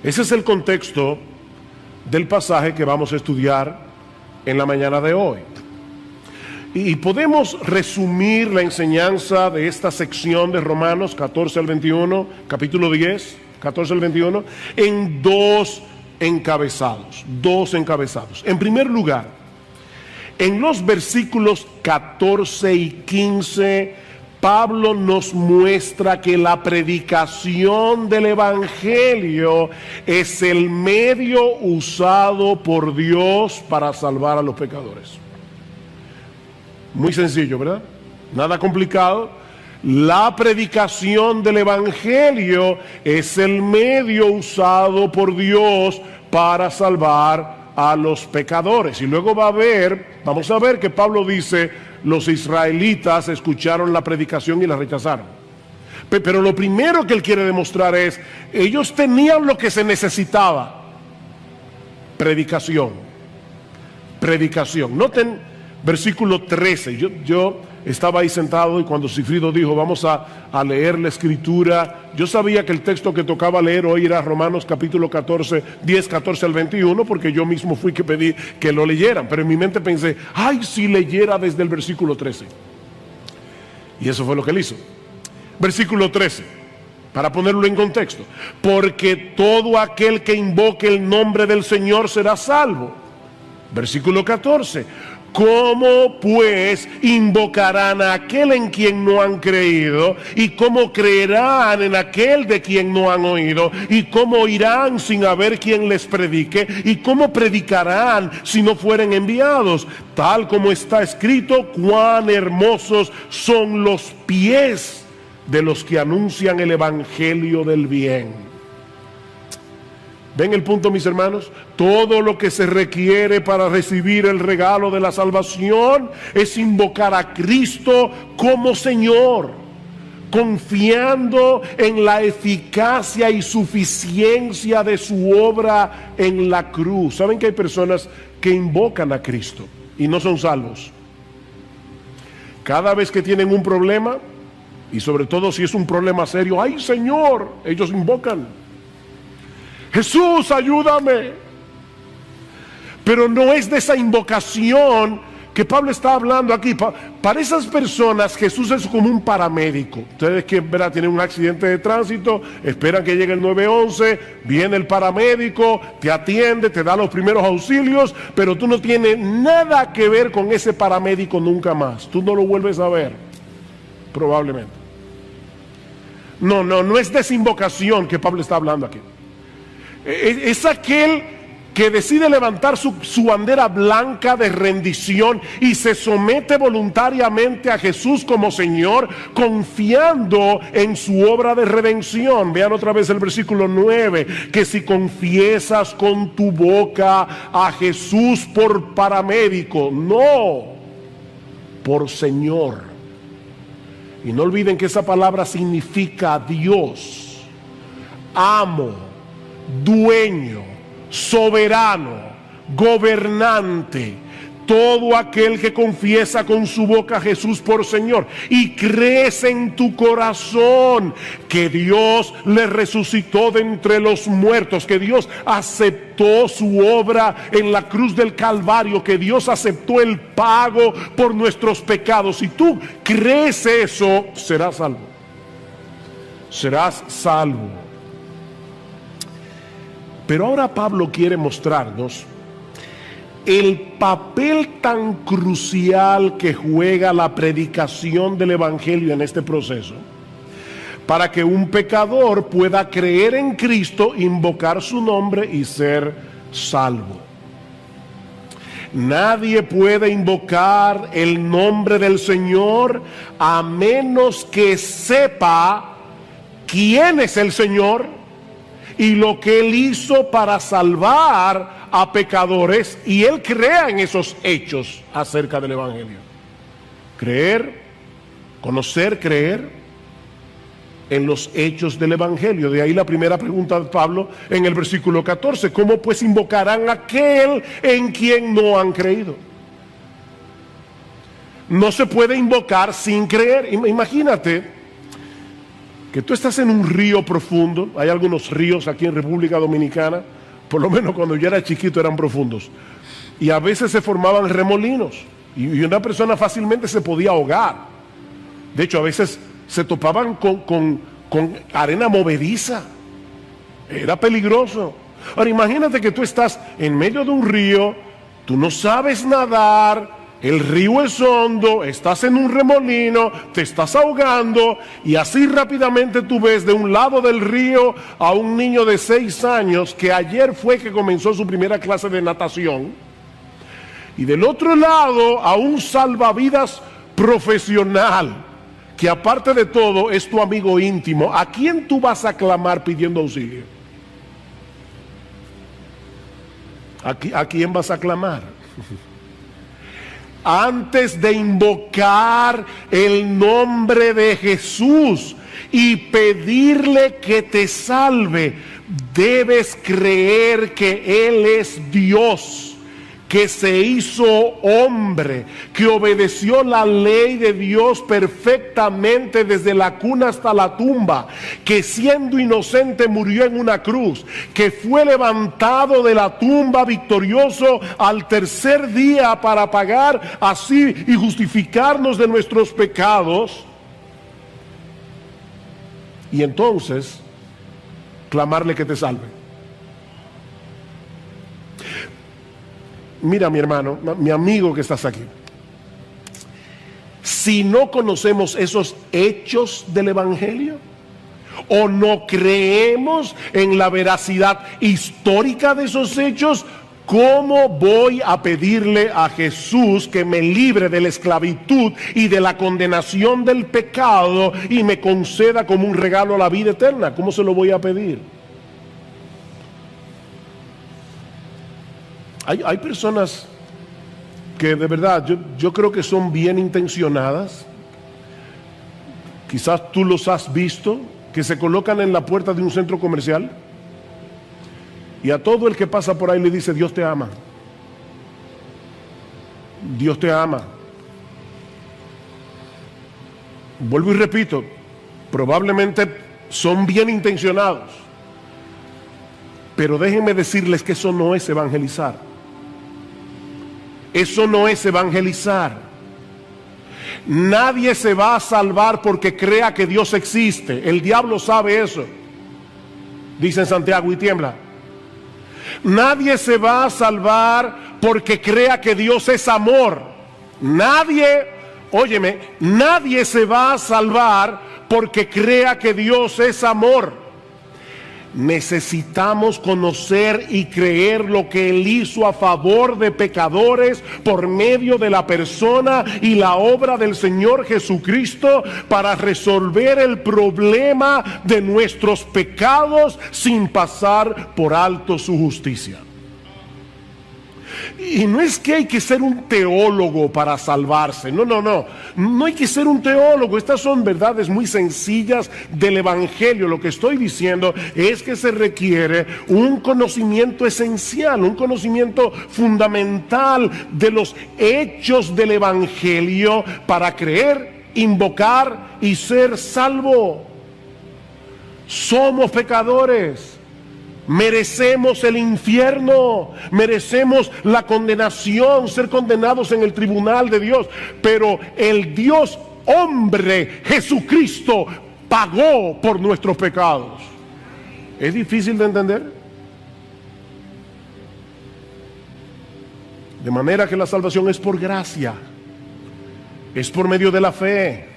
Ese es el contexto del pasaje que vamos a estudiar en la mañana de hoy. Y podemos resumir la enseñanza de esta sección de Romanos 14 al 21, capítulo 10, 14 al 21, en dos encabezados. En primer lugar, en los versículos 14 y 15, Pablo nos muestra que la predicación del Evangelio es el medio usado por Dios para salvar a los pecadores. Muy sencillo, ¿verdad? Nada complicado. La predicación del Evangelio es el medio usado por Dios para salvar a los pecadores. Y luego vamos a ver que Pablo dice, los israelitas escucharon la predicación y la rechazaron. Pero lo primero que él quiere demostrar es, ellos tenían lo que se necesitaba. Predicación. Noten versículo 13, yo estaba ahí sentado y cuando Cifrido dijo vamos a leer la escritura, yo sabía que el texto que tocaba leer hoy era Romanos capítulo 14, 10, 14 al 21, porque yo mismo fui que pedí que lo leyeran, pero en mi mente pensé, ay, si leyera desde el versículo 13. Y eso fue lo que él hizo. Versículo 13, para ponerlo en contexto, porque todo aquel que invoque el nombre del Señor será salvo. Versículo 14, ¿cómo pues invocarán a aquel en quien no han creído? ¿Y cómo creerán en aquel de quien no han oído? ¿Y cómo oirán sin haber quien les predique? ¿Y cómo predicarán si no fueren enviados? Tal como está escrito, cuán hermosos son los pies de los que anuncian el evangelio del bien. ¿Ven el punto, mis hermanos? Todo lo que se requiere para recibir el regalo de la salvación es invocar a Cristo como Señor, confiando en la eficacia y suficiencia de su obra en la cruz. ¿Saben que hay personas que invocan a Cristo y no son salvos? Cada vez que tienen un problema, Y sobre todo si es un problema serio, ¡ay, Señor! Ellos invocan, Jesús, ayúdame. Pero no es de esa invocación que Pablo está hablando aquí. Para esas personas Jesús es como un paramédico. Ustedes que tienen un accidente de tránsito, esperan que llegue el 911, viene el paramédico, te atiende, te da los primeros auxilios, pero tú no tienes nada que ver con ese paramédico nunca más. Tú no lo vuelves a ver, probablemente. No es de esa invocación que Pablo está hablando aquí. Es aquel que decide levantar su bandera blanca de rendición y se somete voluntariamente a Jesús como Señor, confiando en su obra de redención. Vean otra vez el versículo 9, que si confiesas con tu boca a Jesús por paramédico, no, por Señor. Y no olviden que esa palabra significa Dios, amo, dueño, soberano, gobernante. Todo aquel que confiesa con su boca a Jesús por Señor y crees en tu corazón que Dios le resucitó de entre los muertos, que Dios aceptó su obra en la cruz del Calvario, que Dios aceptó el pago por nuestros pecados. Si tú crees eso, serás salvo. Serás salvo. Pero ahora Pablo quiere mostrarnos el papel tan crucial que juega la predicación del Evangelio en este proceso, para que un pecador pueda creer en Cristo, invocar su nombre y ser salvo. Nadie puede invocar el nombre del Señor a menos que sepa quién es el Señor y lo que Él hizo para salvar a pecadores, y Él crea en esos hechos acerca del Evangelio. Creer, conocer, creer en los hechos del Evangelio. De ahí la primera pregunta de Pablo en el versículo 14: ¿cómo pues invocarán a aquel en quien no han creído? No se puede invocar sin creer. Imagínate que tú estás en un río profundo. Hay algunos ríos aquí en República Dominicana, por lo menos cuando yo era chiquito eran profundos, y a veces se formaban remolinos y una persona fácilmente se podía ahogar. De hecho, a veces se topaban con arena movediza. Era peligroso. Ahora imagínate que tú estás en medio de un río, tú no sabes nadar, el río es hondo, estás en un remolino, te estás ahogando, y así rápidamente tú ves de un lado del río a un niño de 6 años que ayer fue que comenzó su primera clase de natación, y del otro lado a un salvavidas profesional que aparte de todo es tu amigo íntimo. ¿A quién tú vas a clamar pidiendo auxilio? ¿A quién vas a clamar? Antes de invocar el nombre de Jesús y pedirle que te salve, debes creer que Él es Dios, que se hizo hombre, que obedeció la ley de Dios perfectamente desde la cuna hasta la tumba, que siendo inocente murió en una cruz, que fue levantado de la tumba victorioso al tercer día para pagar así y justificarnos de nuestros pecados, y entonces clamarle que te salve. Mira, mi hermano, mi amigo que estás aquí, si no conocemos esos hechos del Evangelio o no creemos en la veracidad histórica de esos hechos, ¿cómo voy a pedirle a Jesús que me libre de la esclavitud y de la condenación del pecado y me conceda como un regalo la vida eterna? ¿Cómo se lo voy a pedir? Hay personas que de verdad yo creo que son bien intencionadas. Quizás tú los has visto, que se colocan en la puerta de un centro comercial y a todo el que pasa por ahí le dice: Dios te ama, Dios te ama. vuelvo y repito, probablemente son bien intencionados, pero déjenme decirles que eso no es evangelizar. Eso no es evangelizar. Nadie se va a salvar porque crea que Dios existe. El diablo sabe eso. Dice en Santiago y tiembla. Nadie se va a salvar porque crea que Dios es amor. Nadie, óyeme, nadie se va a salvar porque crea que Dios es amor. Necesitamos conocer y creer lo que Él hizo a favor de pecadores por medio de la persona y la obra del Señor Jesucristo para resolver el problema de nuestros pecados sin pasar por alto su justicia. Y no es que hay que ser un teólogo para salvarse, no hay que ser un teólogo. Estas son verdades muy sencillas del Evangelio. Lo que estoy diciendo es que se requiere un conocimiento esencial, un conocimiento fundamental de los hechos del Evangelio para creer, invocar y ser salvo. Somos pecadores. Merecemos el infierno, merecemos la condenación, ser condenados en el tribunal de Dios. Pero el Dios hombre, Jesucristo, pagó por nuestros pecados. ¿Es difícil de entender? De manera que la salvación es por gracia, es por medio de la fe.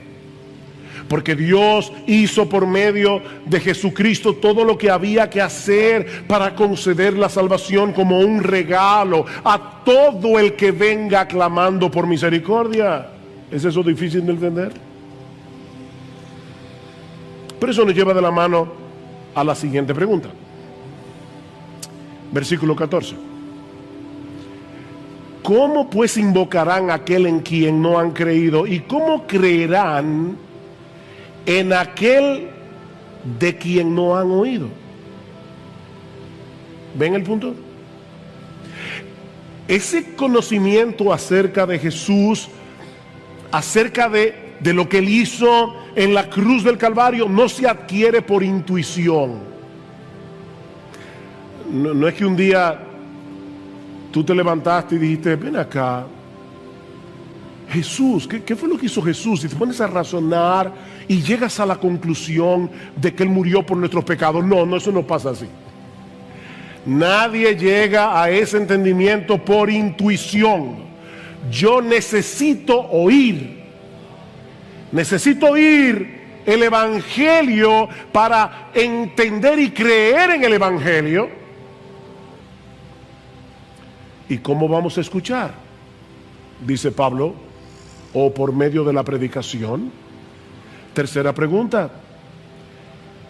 Porque Dios hizo por medio de Jesucristo todo lo que había que hacer para conceder la salvación como un regalo a todo el que venga clamando por misericordia. ¿Es eso difícil de entender? Pero eso nos lleva de la mano a la siguiente pregunta. Versículo 14. ¿Cómo pues invocarán a aquel en quien no han creído? ¿Y cómo creerán en aquel de quien no han oído? ¿Ven el punto? Ese conocimiento acerca de Jesús, acerca de lo que Él hizo en la cruz del Calvario, no se adquiere por intuición. No es que un día tú te levantaste y dijiste, ven acá, Jesús, ¿qué fue lo que hizo Jesús? Y te pones a razonar y llegas a la conclusión de que Él murió por nuestros pecados. No, eso no pasa así. Nadie llega a ese entendimiento por intuición. Yo necesito oír el Evangelio para entender y creer en el Evangelio. ¿Y cómo vamos a escuchar? Dice Pablo, o por medio de la predicación. Tercera pregunta,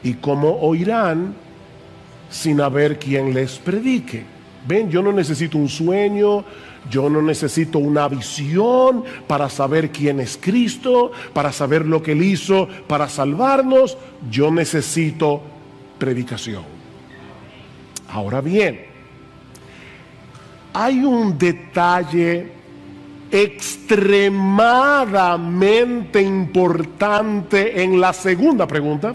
¿y cómo oirán sin haber quien les predique? Ven, yo no necesito un sueño, yo no necesito una visión para saber quién es Cristo, para saber lo que Él hizo para salvarnos. Yo necesito predicación. Ahora bien, hay un detalle extremadamente importante en la segunda pregunta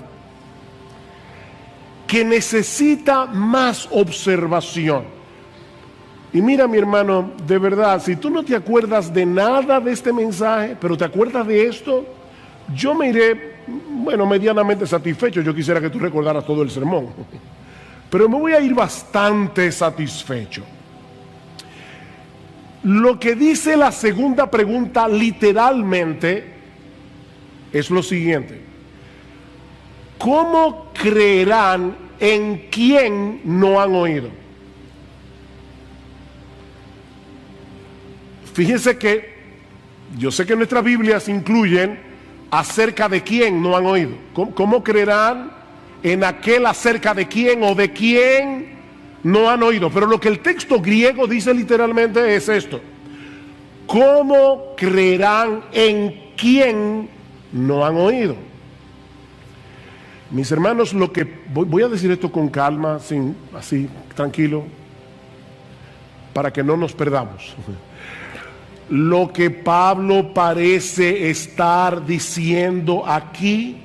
que necesita más observación. Y mira, mi hermano, de verdad, si tú no te acuerdas de nada de este mensaje, pero te acuerdas de esto, yo me iré, medianamente satisfecho. Yo quisiera que tú recordaras todo el sermón, pero me voy a ir bastante satisfecho. Lo que dice la segunda pregunta literalmente es lo siguiente: ¿cómo creerán en quien no han oído? Fíjense que yo sé que nuestras Biblias incluyen acerca de quién no han oído. ¿Cómo creerán en aquel acerca de quién o de quién no han oído? Pero lo que el texto griego dice literalmente es esto: ¿cómo creerán en quién no han oído? Mis hermanos, lo que voy a decir esto con calma, así tranquilo, para que no nos perdamos. Lo que Pablo parece estar diciendo aquí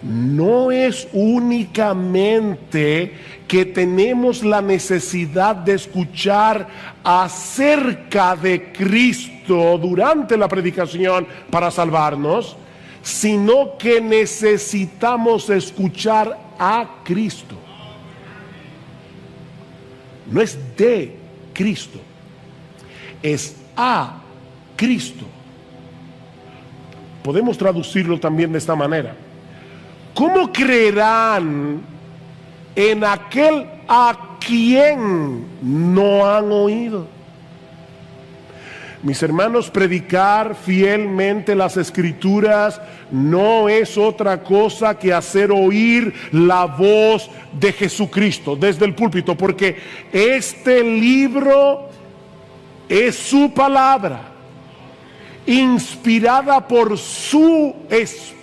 no es únicamente que tenemos la necesidad de escuchar acerca de Cristo durante la predicación para salvarnos, sino que necesitamos escuchar a Cristo. No es de Cristo, es a Cristo. Podemos traducirlo también de esta manera. ¿Cómo creerán en aquel a quien no han oído? Mis hermanos, predicar fielmente las Escrituras no es otra cosa que hacer oír la voz de Jesucristo desde el púlpito, porque este libro es su palabra, inspirada por su Espíritu.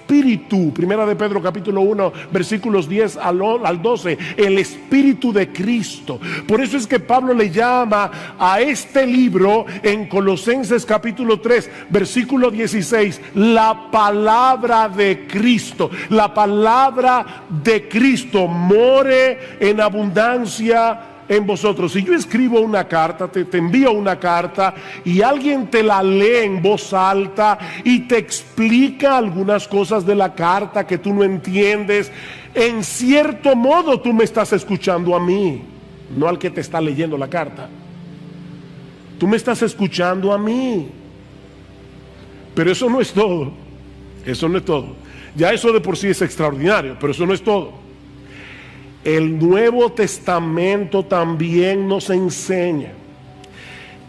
Primera de Pedro capítulo 1 versículos 10 al 12, el Espíritu de Cristo. Por eso es que Pablo le llama a este libro en Colosenses capítulo 3 versículo 16 la palabra de Cristo. La palabra de Cristo more en abundancia en vosotros. Si yo escribo una carta, te envío una carta y alguien te la lee en voz alta y te explica algunas cosas de la carta que tú no entiendes, en cierto modo tú me estás escuchando a mí, no al que te está leyendo la carta. Tú me estás escuchando a mí. Pero eso no es todo. Eso no es todo. Ya eso de por sí es extraordinario, pero eso no es todo. El Nuevo Testamento también nos enseña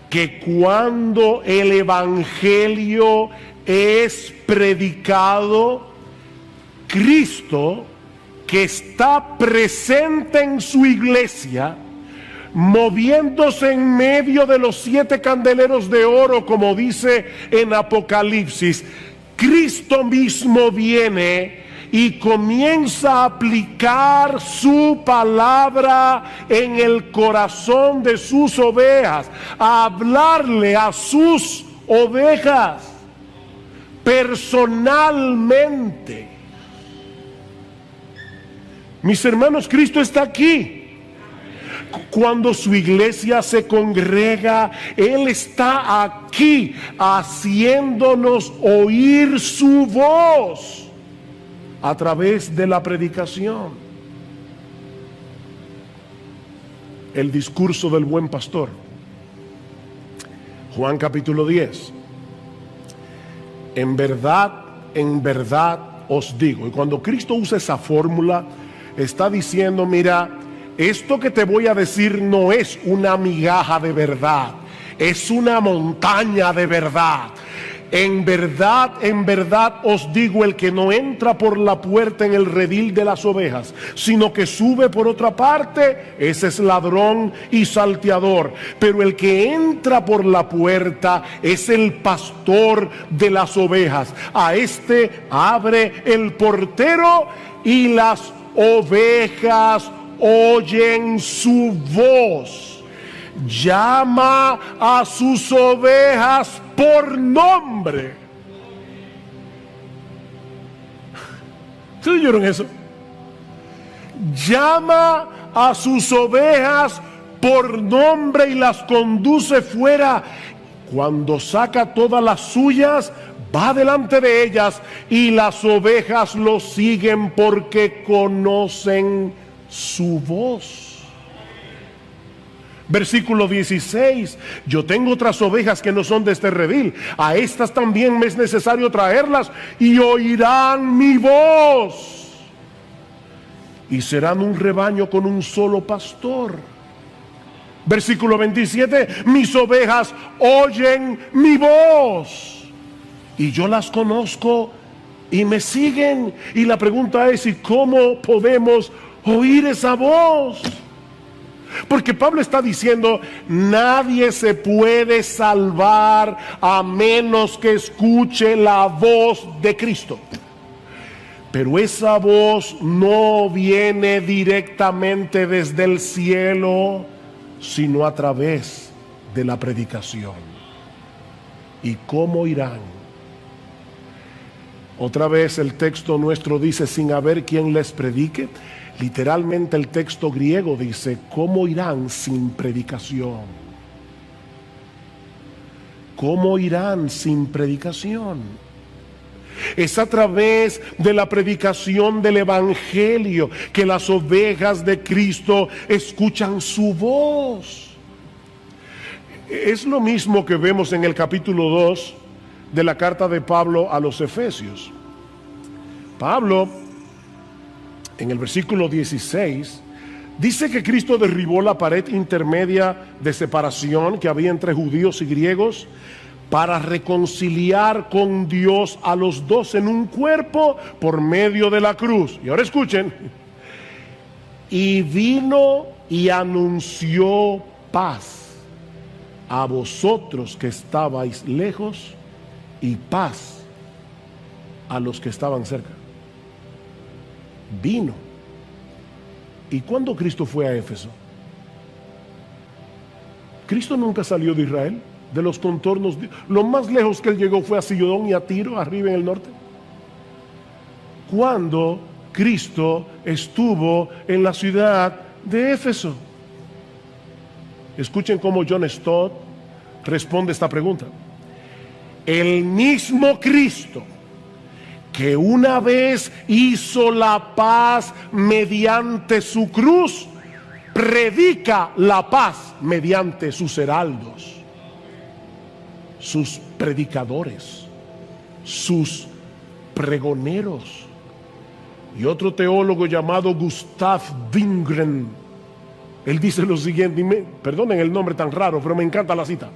que cuando el Evangelio es predicado, Cristo, que está presente en su iglesia, moviéndose en medio de los 7 candeleros de oro, como dice en Apocalipsis, Cristo mismo viene y comienza a aplicar su palabra en el corazón de sus ovejas, a hablarle a sus ovejas personalmente. Mis hermanos, Cristo está aquí. Cuando su iglesia se congrega, Él está aquí haciéndonos oír su voz a través de la predicación. El discurso del buen pastor, Juan capítulo 10. En verdad os digo. Y cuando Cristo usa esa fórmula, está diciendo, mira, esto que te voy a decir no es una migaja de verdad, es una montaña de verdad. En verdad os digo, el que no entra por la puerta en el redil de las ovejas, sino que sube por otra parte, ese es ladrón y salteador. Pero el que entra por la puerta es el pastor de las ovejas. A este abre el portero y las ovejas oyen su voz. Llama a sus ovejas por nombre. ¿Ustedes oyeron eso? Llama a sus ovejas por nombre y las conduce fuera. Cuando saca todas las suyas, va delante de ellas y las ovejas lo siguen porque conocen su voz. Versículo 16, yo tengo otras ovejas que no son de este redil, a estas también me es necesario traerlas y oirán mi voz y serán un rebaño con un solo pastor. Versículo 27, mis ovejas oyen mi voz y yo las conozco y me siguen. Y la pregunta es, ¿y cómo podemos oír esa voz? Porque Pablo está diciendo, nadie se puede salvar a menos que escuche la voz de Cristo. Pero esa voz no viene directamente desde el cielo, sino a través de la predicación. ¿Y cómo irán? Otra vez el texto nuestro dice, sin haber quien les predique. Literalmente el texto griego dice, ¿cómo irán sin predicación? ¿Cómo irán sin predicación? Es a través de la predicación del Evangelio que las ovejas de Cristo escuchan su voz. Es lo mismo que vemos en el capítulo 2 de la carta de Pablo a los Efesios. Pablo, en el versículo 16, dice que Cristo derribó la pared intermedia de separación que había entre judíos y griegos para reconciliar con Dios a los dos en un cuerpo por medio de la cruz. Y ahora escuchen. Y vino y anunció paz a vosotros que estabais lejos y paz a los que estaban cerca. Vino. ¿Y cuándo Cristo fue a Éfeso? Cristo nunca salió de Israel, de los contornos. Lo más lejos que él llegó fue a Sidón y a Tiro, arriba en el norte. Cuando Cristo estuvo en la ciudad de Éfeso. Escuchen cómo John Stott responde esta pregunta. El mismo Cristo que una vez hizo la paz mediante su cruz, predica la paz mediante sus heraldos, sus predicadores, sus pregoneros. Y otro teólogo llamado Gustav Wingren, él dice lo siguiente, perdonen el nombre tan raro, pero me encanta la cita.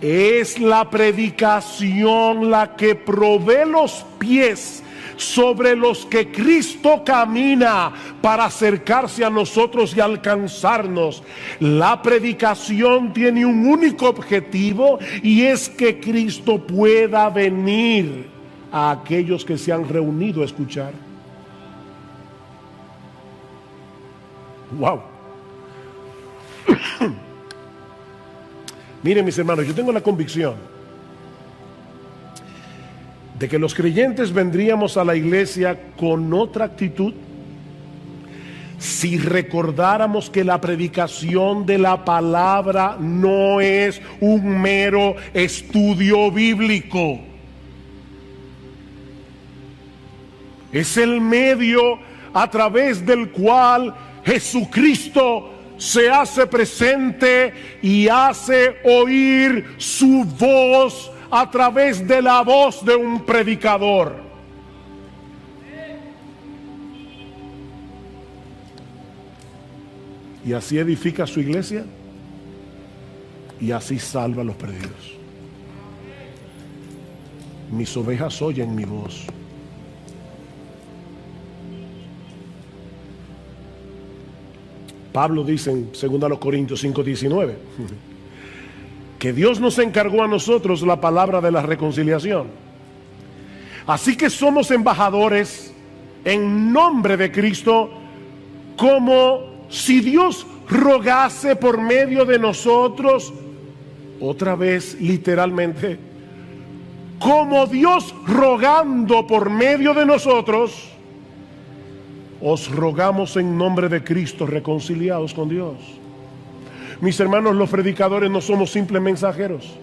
Es la predicación la que provee los pies sobre los que Cristo camina para acercarse a nosotros y alcanzarnos. La predicación tiene un único objetivo y es que Cristo pueda venir a aquellos que se han reunido a escuchar. Wow. Miren, mis hermanos, yo tengo la convicción de que los creyentes vendríamos a la iglesia con otra actitud si recordáramos que la predicación de la palabra no es un mero estudio bíblico. Es el medio a través del cual Jesucristo se hace presente y hace oír su voz a través de la voz de un predicador. Y así edifica su iglesia y así salva a los perdidos. Mis ovejas oyen mi voz. Pablo dice en 2 Corintios 5:19 que Dios nos encargó a nosotros la palabra de la reconciliación. Así que somos embajadores en nombre de Cristo, como si Dios rogase por medio de nosotros, otra vez literalmente, como Dios rogando por medio de nosotros. Os rogamos en nombre de Cristo, reconciliados con Dios. Mis hermanos, los predicadores no somos simples mensajeros.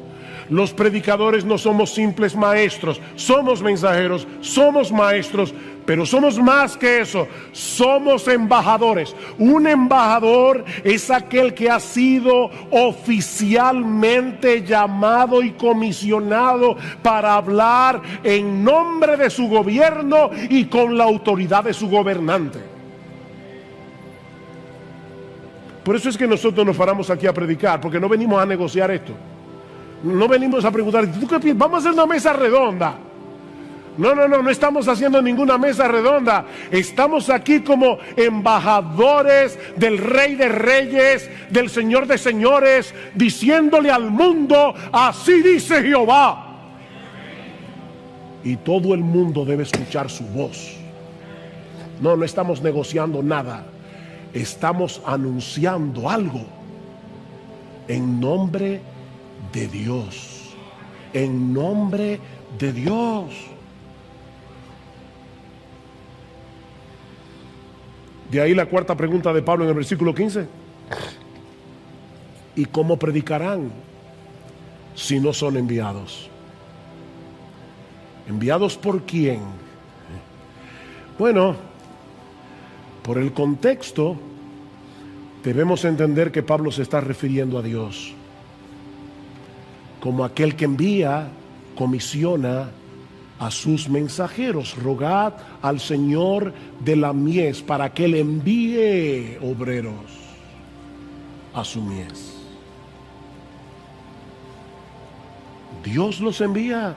Los predicadores no somos simples maestros. Somos mensajeros, somos maestros, pero somos más que eso. Somos embajadores. Un embajador es aquel que ha sido oficialmente llamado y comisionado para hablar en nombre de su gobierno y con la autoridad de su gobernante. Por eso es que nosotros nos paramos aquí a predicar, porque no venimos a negociar esto. No venimos a preguntar, ¿tú qué piensas? Vamos a hacer una mesa redonda. No estamos haciendo ninguna mesa redonda. Estamos aquí como embajadores del Rey de Reyes, del Señor de Señores, diciéndole al mundo, así dice Jehová. Y todo el mundo debe escuchar su voz. No estamos negociando nada. Estamos anunciando algo en nombre de Dios. en nombre de Dios. De ahí la cuarta pregunta de Pablo en el versículo 15. ¿Y cómo predicarán si no son enviados? ¿Enviados por quién? Bueno, por el contexto debemos entender que Pablo se está refiriendo a Dios como aquel que envía, comisiona a sus mensajeros. Rogad al Señor de la mies para que Él envíe obreros a su mies. Dios los envía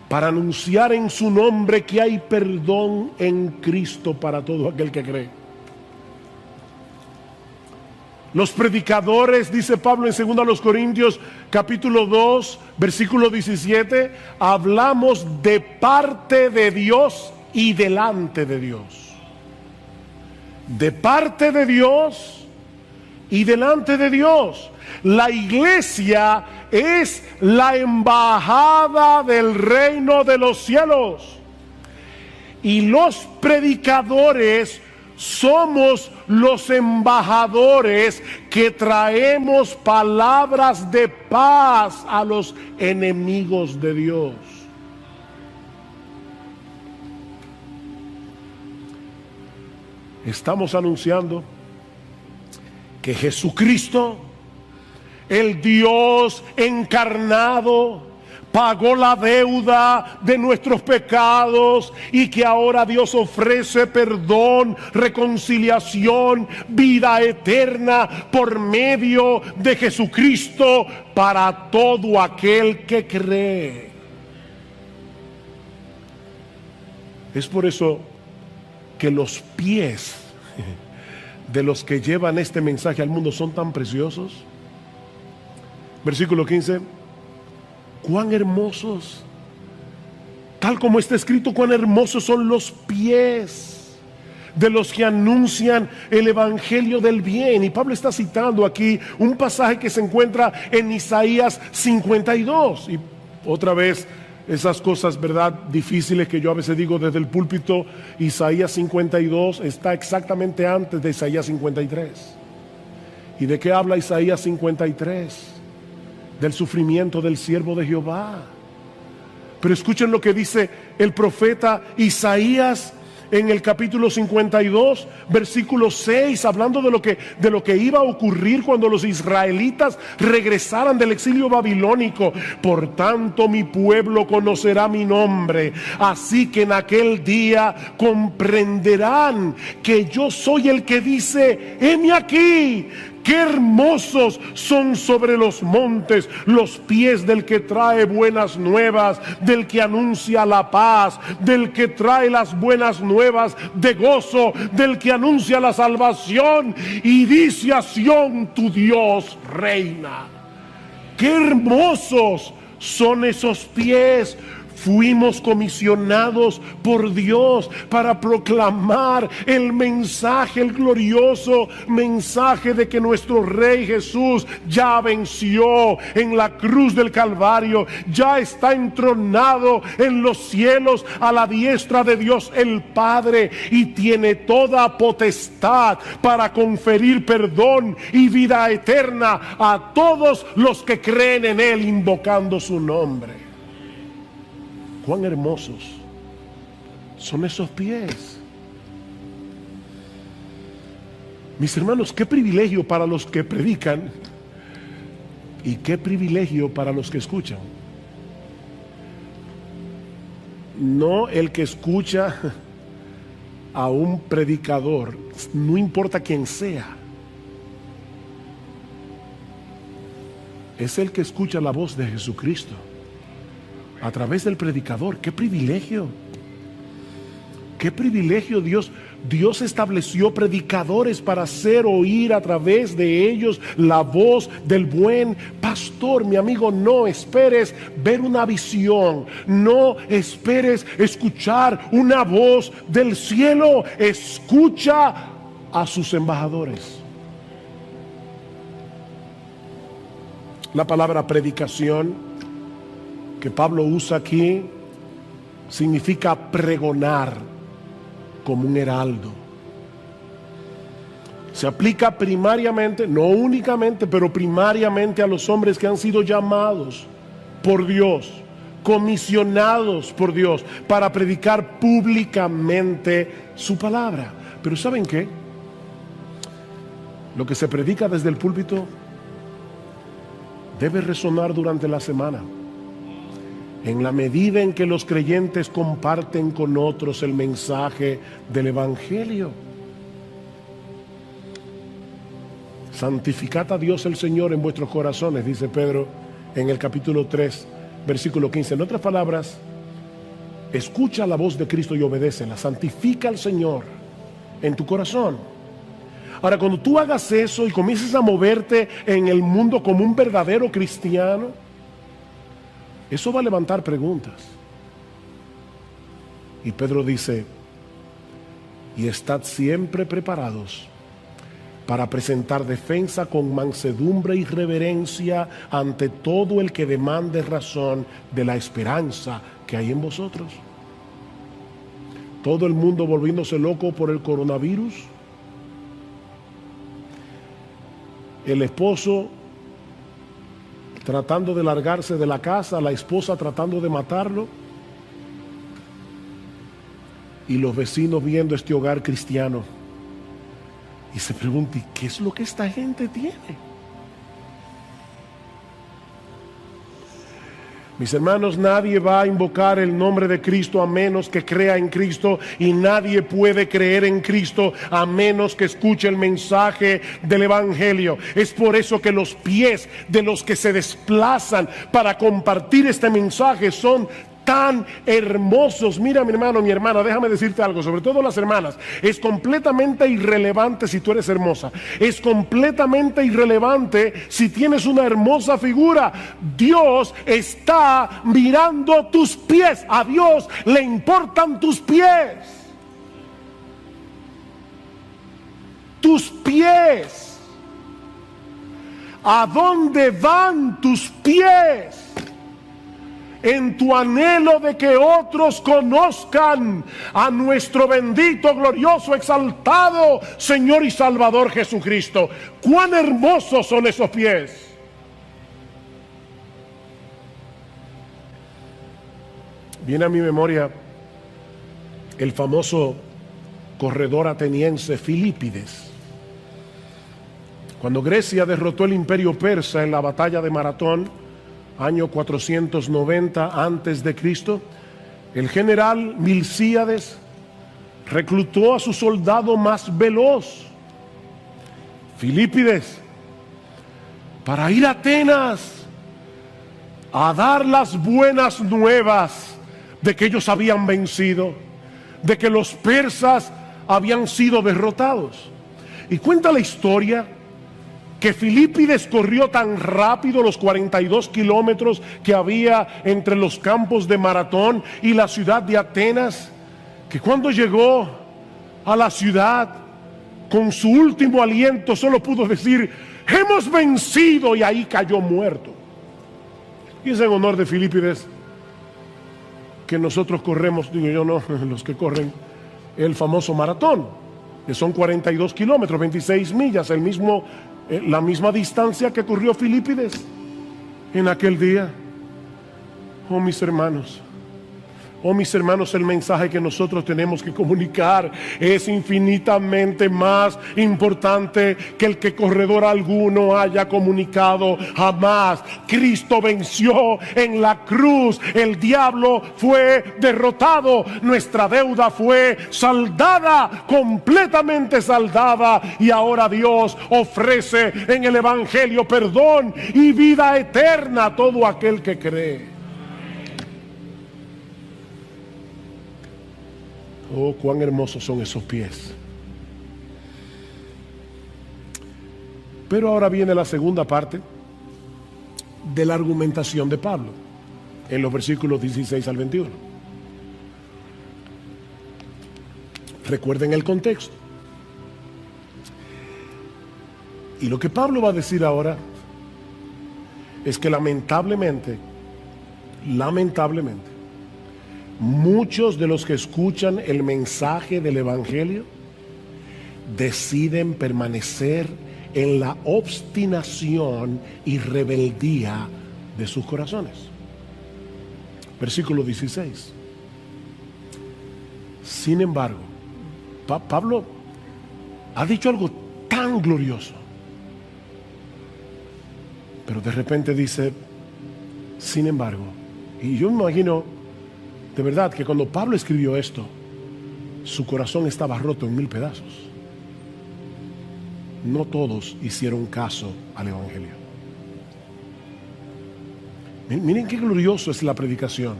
para anunciar en su nombre que hay perdón en Cristo para todo aquel que cree. Los predicadores, dice Pablo en 2 Corintios capítulo 2, versículo 17, hablamos de parte de Dios y delante de Dios. De parte de Dios y delante de Dios. La iglesia es la embajada del reino de los cielos. Y los predicadores somos los embajadores que traemos palabras de paz a los enemigos de Dios. Estamos anunciando que Jesucristo, el Dios encarnado, pagó la deuda de nuestros pecados y que ahora Dios ofrece perdón, reconciliación, vida eterna por medio de Jesucristo para todo aquel que cree. Es por eso que los pies de los que llevan este mensaje al mundo son tan preciosos. Versículo 15. Cuán hermosos, tal como está escrito, cuán hermosos son los pies de los que anuncian el evangelio del bien. Y Pablo está citando aquí un pasaje que se encuentra en Isaías 52. Y otra vez, esas cosas, ¿verdad?, difíciles que yo a veces digo desde el púlpito. Isaías 52 está exactamente antes de Isaías 53. ¿Y de qué habla Isaías 53? Del sufrimiento del siervo de Jehová. Pero escuchen lo que dice el profeta Isaías en el capítulo 52, versículo 6, hablando de lo que iba a ocurrir cuando los israelitas regresaran del exilio babilónico. Por tanto, mi pueblo conocerá mi nombre, así que en aquel día comprenderán que yo soy el que dice: heme aquí. Qué hermosos son sobre los montes los pies del que trae buenas nuevas, del que anuncia la paz, del que trae las buenas nuevas de gozo, del que anuncia la salvación y dice a Sión: tu Dios reina. Qué hermosos son esos pies. Fuimos comisionados por Dios para proclamar el mensaje, el glorioso mensaje de que nuestro Rey Jesús ya venció en la cruz del Calvario, ya está entronado en los cielos a la diestra de Dios el Padre y tiene toda potestad para conferir perdón y vida eterna a todos los que creen en Él invocando su nombre. Cuán hermosos son esos pies. Mis hermanos, qué privilegio para los que predican y qué privilegio para los que escuchan. No el que escucha a un predicador, no importa quién sea, es el que escucha la voz de Jesucristo a través del predicador. ¡Qué privilegio! ¡Qué privilegio! Dios estableció predicadores para hacer oír a través de ellos la voz del buen pastor. Mi amigo, no esperes ver una visión, no esperes escuchar una voz del cielo. Escucha a sus embajadores. La palabra predicación que Pablo usa aquí significa pregonar como un heraldo. Se aplica primariamente, no únicamente, pero primariamente a los hombres que han sido llamados por Dios, comisionados por Dios para predicar públicamente su palabra. Pero ¿saben qué? Lo que se predica desde el púlpito debe resonar durante la semana, en la medida en que los creyentes comparten con otros el mensaje del Evangelio. Santificad a Dios el Señor en vuestros corazones, dice Pedro en el capítulo 3, versículo 15. En otras palabras, escucha la voz de Cristo y obedécela. Santifica al Señor en tu corazón. Ahora, cuando tú hagas eso y comiences a moverte en el mundo como un verdadero cristiano, eso va a levantar preguntas. Y Pedro dice, y estad siempre preparados para presentar defensa con mansedumbre y reverencia ante todo el que demande razón de la esperanza que hay en vosotros. Todo el mundo volviéndose loco por el coronavirus. El esposo tratando de largarse de la casa, la esposa tratando de matarlo, y los vecinos viendo este hogar cristiano y se preguntan, ¿qué es lo que esta gente tiene? Mis hermanos, nadie va a invocar el nombre de Cristo a menos que crea en Cristo, y nadie puede creer en Cristo a menos que escuche el mensaje del Evangelio. Es por eso que los pies de los que se desplazan para compartir este mensaje son tan hermosos. Mira, mi hermano, mi hermana, déjame decirte algo, sobre todo las hermanas. Es completamente irrelevante si tú eres hermosa. Es completamente irrelevante si tienes una hermosa figura. Dios está mirando tus pies. A Dios le importan tus pies. Tus pies. ¿A dónde van tus pies? En tu anhelo de que otros conozcan a nuestro bendito, glorioso, exaltado Señor y Salvador Jesucristo. ¡Cuán hermosos son esos pies! Viene a mi memoria el famoso corredor ateniense Filipides. Cuando Grecia derrotó el imperio persa en la batalla de Maratón, año 490 antes de Cristo, el general Milcíades reclutó a su soldado más veloz, Filipides, para ir a Atenas a dar las buenas nuevas de que ellos habían vencido, de que los persas habían sido derrotados. Y cuenta la historia que Filipides corrió tan rápido los 42 kilómetros que había entre los campos de Maratón y la ciudad de Atenas, que cuando llegó a la ciudad, con su último aliento solo pudo decir, hemos vencido, y ahí cayó muerto. Y es en honor de Filipides que nosotros corremos, digo yo no, los que corren el famoso maratón, que son 42 kilómetros, 26 millas, la misma distancia que corrió Filipides en aquel día. Oh mis hermanos, el mensaje que nosotros tenemos que comunicar es infinitamente más importante que el que corredor alguno haya comunicado jamás. Cristo venció en la cruz, el diablo fue derrotado, nuestra deuda fue saldada, completamente saldada, y ahora Dios ofrece en el Evangelio perdón y vida eterna a todo aquel que cree. Oh, cuán hermosos son esos pies. Pero ahora viene la segunda parte de la argumentación de Pablo, en los versículos 16 al 21. Recuerden el contexto. Y lo que Pablo va a decir ahora es que lamentablemente lamentablemente, muchos de los que escuchan el mensaje del Evangelio deciden permanecer en la obstinación y rebeldía de sus corazones. Versículo 16. Sin embargo, Pablo ha dicho algo tan glorioso, pero de repente dice, sin embargo, y yo me imagino de verdad que cuando Pablo escribió esto, su corazón estaba roto en 1000 pedazos. No todos hicieron caso al Evangelio. Miren qué glorioso es la predicación.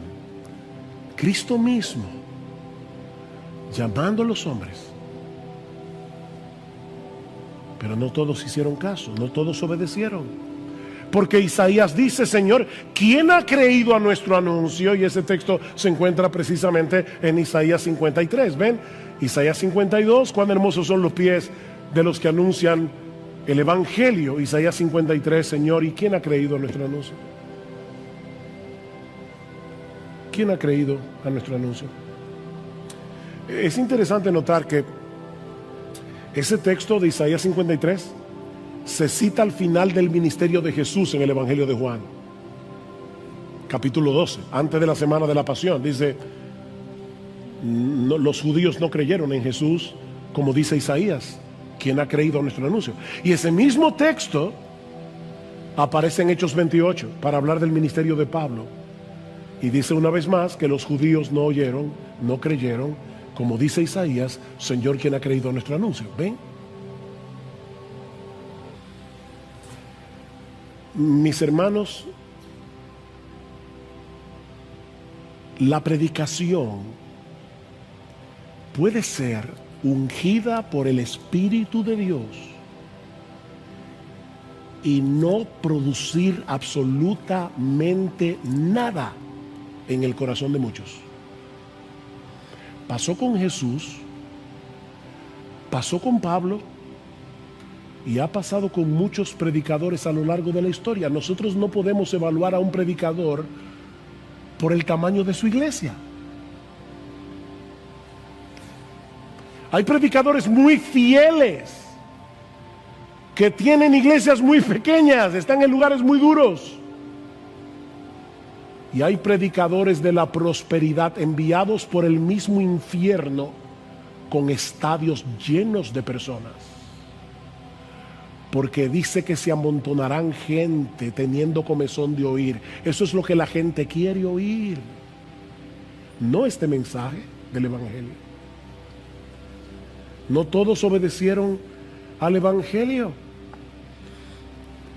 Cristo mismo llamando a los hombres, pero no todos hicieron caso, no todos obedecieron. Porque Isaías dice, Señor, ¿quién ha creído a nuestro anuncio? Y ese texto se encuentra precisamente en Isaías 53. ¿Ven? Isaías 52, cuán hermosos son los pies de los que anuncian el Evangelio. Isaías 53, Señor, ¿y quién ha creído a nuestro anuncio? ¿Quién ha creído a nuestro anuncio? Es interesante notar que ese texto de Isaías 53 se cita al final del ministerio de Jesús en el Evangelio de Juan, capítulo 12, antes de la semana de la pasión. Dice, los judíos no creyeron en Jesús, como dice Isaías, ¿quién ha creído a nuestro anuncio? Y ese mismo texto aparece en Hechos 28 para hablar del ministerio de Pablo, y dice una vez más que los judíos no oyeron, no creyeron, como dice Isaías, Señor, ¿quién ha creído a nuestro anuncio? ¿Ven? Mis hermanos, la predicación puede ser ungida por el Espíritu de Dios y no producir absolutamente nada en el corazón de muchos. Pasó con Jesús, pasó con Pablo y ha pasado con muchos predicadores a lo largo de la historia. Nosotros no podemos evaluar a un predicador por el tamaño de su iglesia. Hay predicadores muy fieles que tienen iglesias muy pequeñas, están en lugares muy duros. Y hay predicadores de la prosperidad enviados por el mismo infierno con estadios llenos de personas. Porque dice que se amontonarán gente teniendo comezón de oír. Eso es lo que la gente quiere oír, no este mensaje del Evangelio. No todos obedecieron al Evangelio.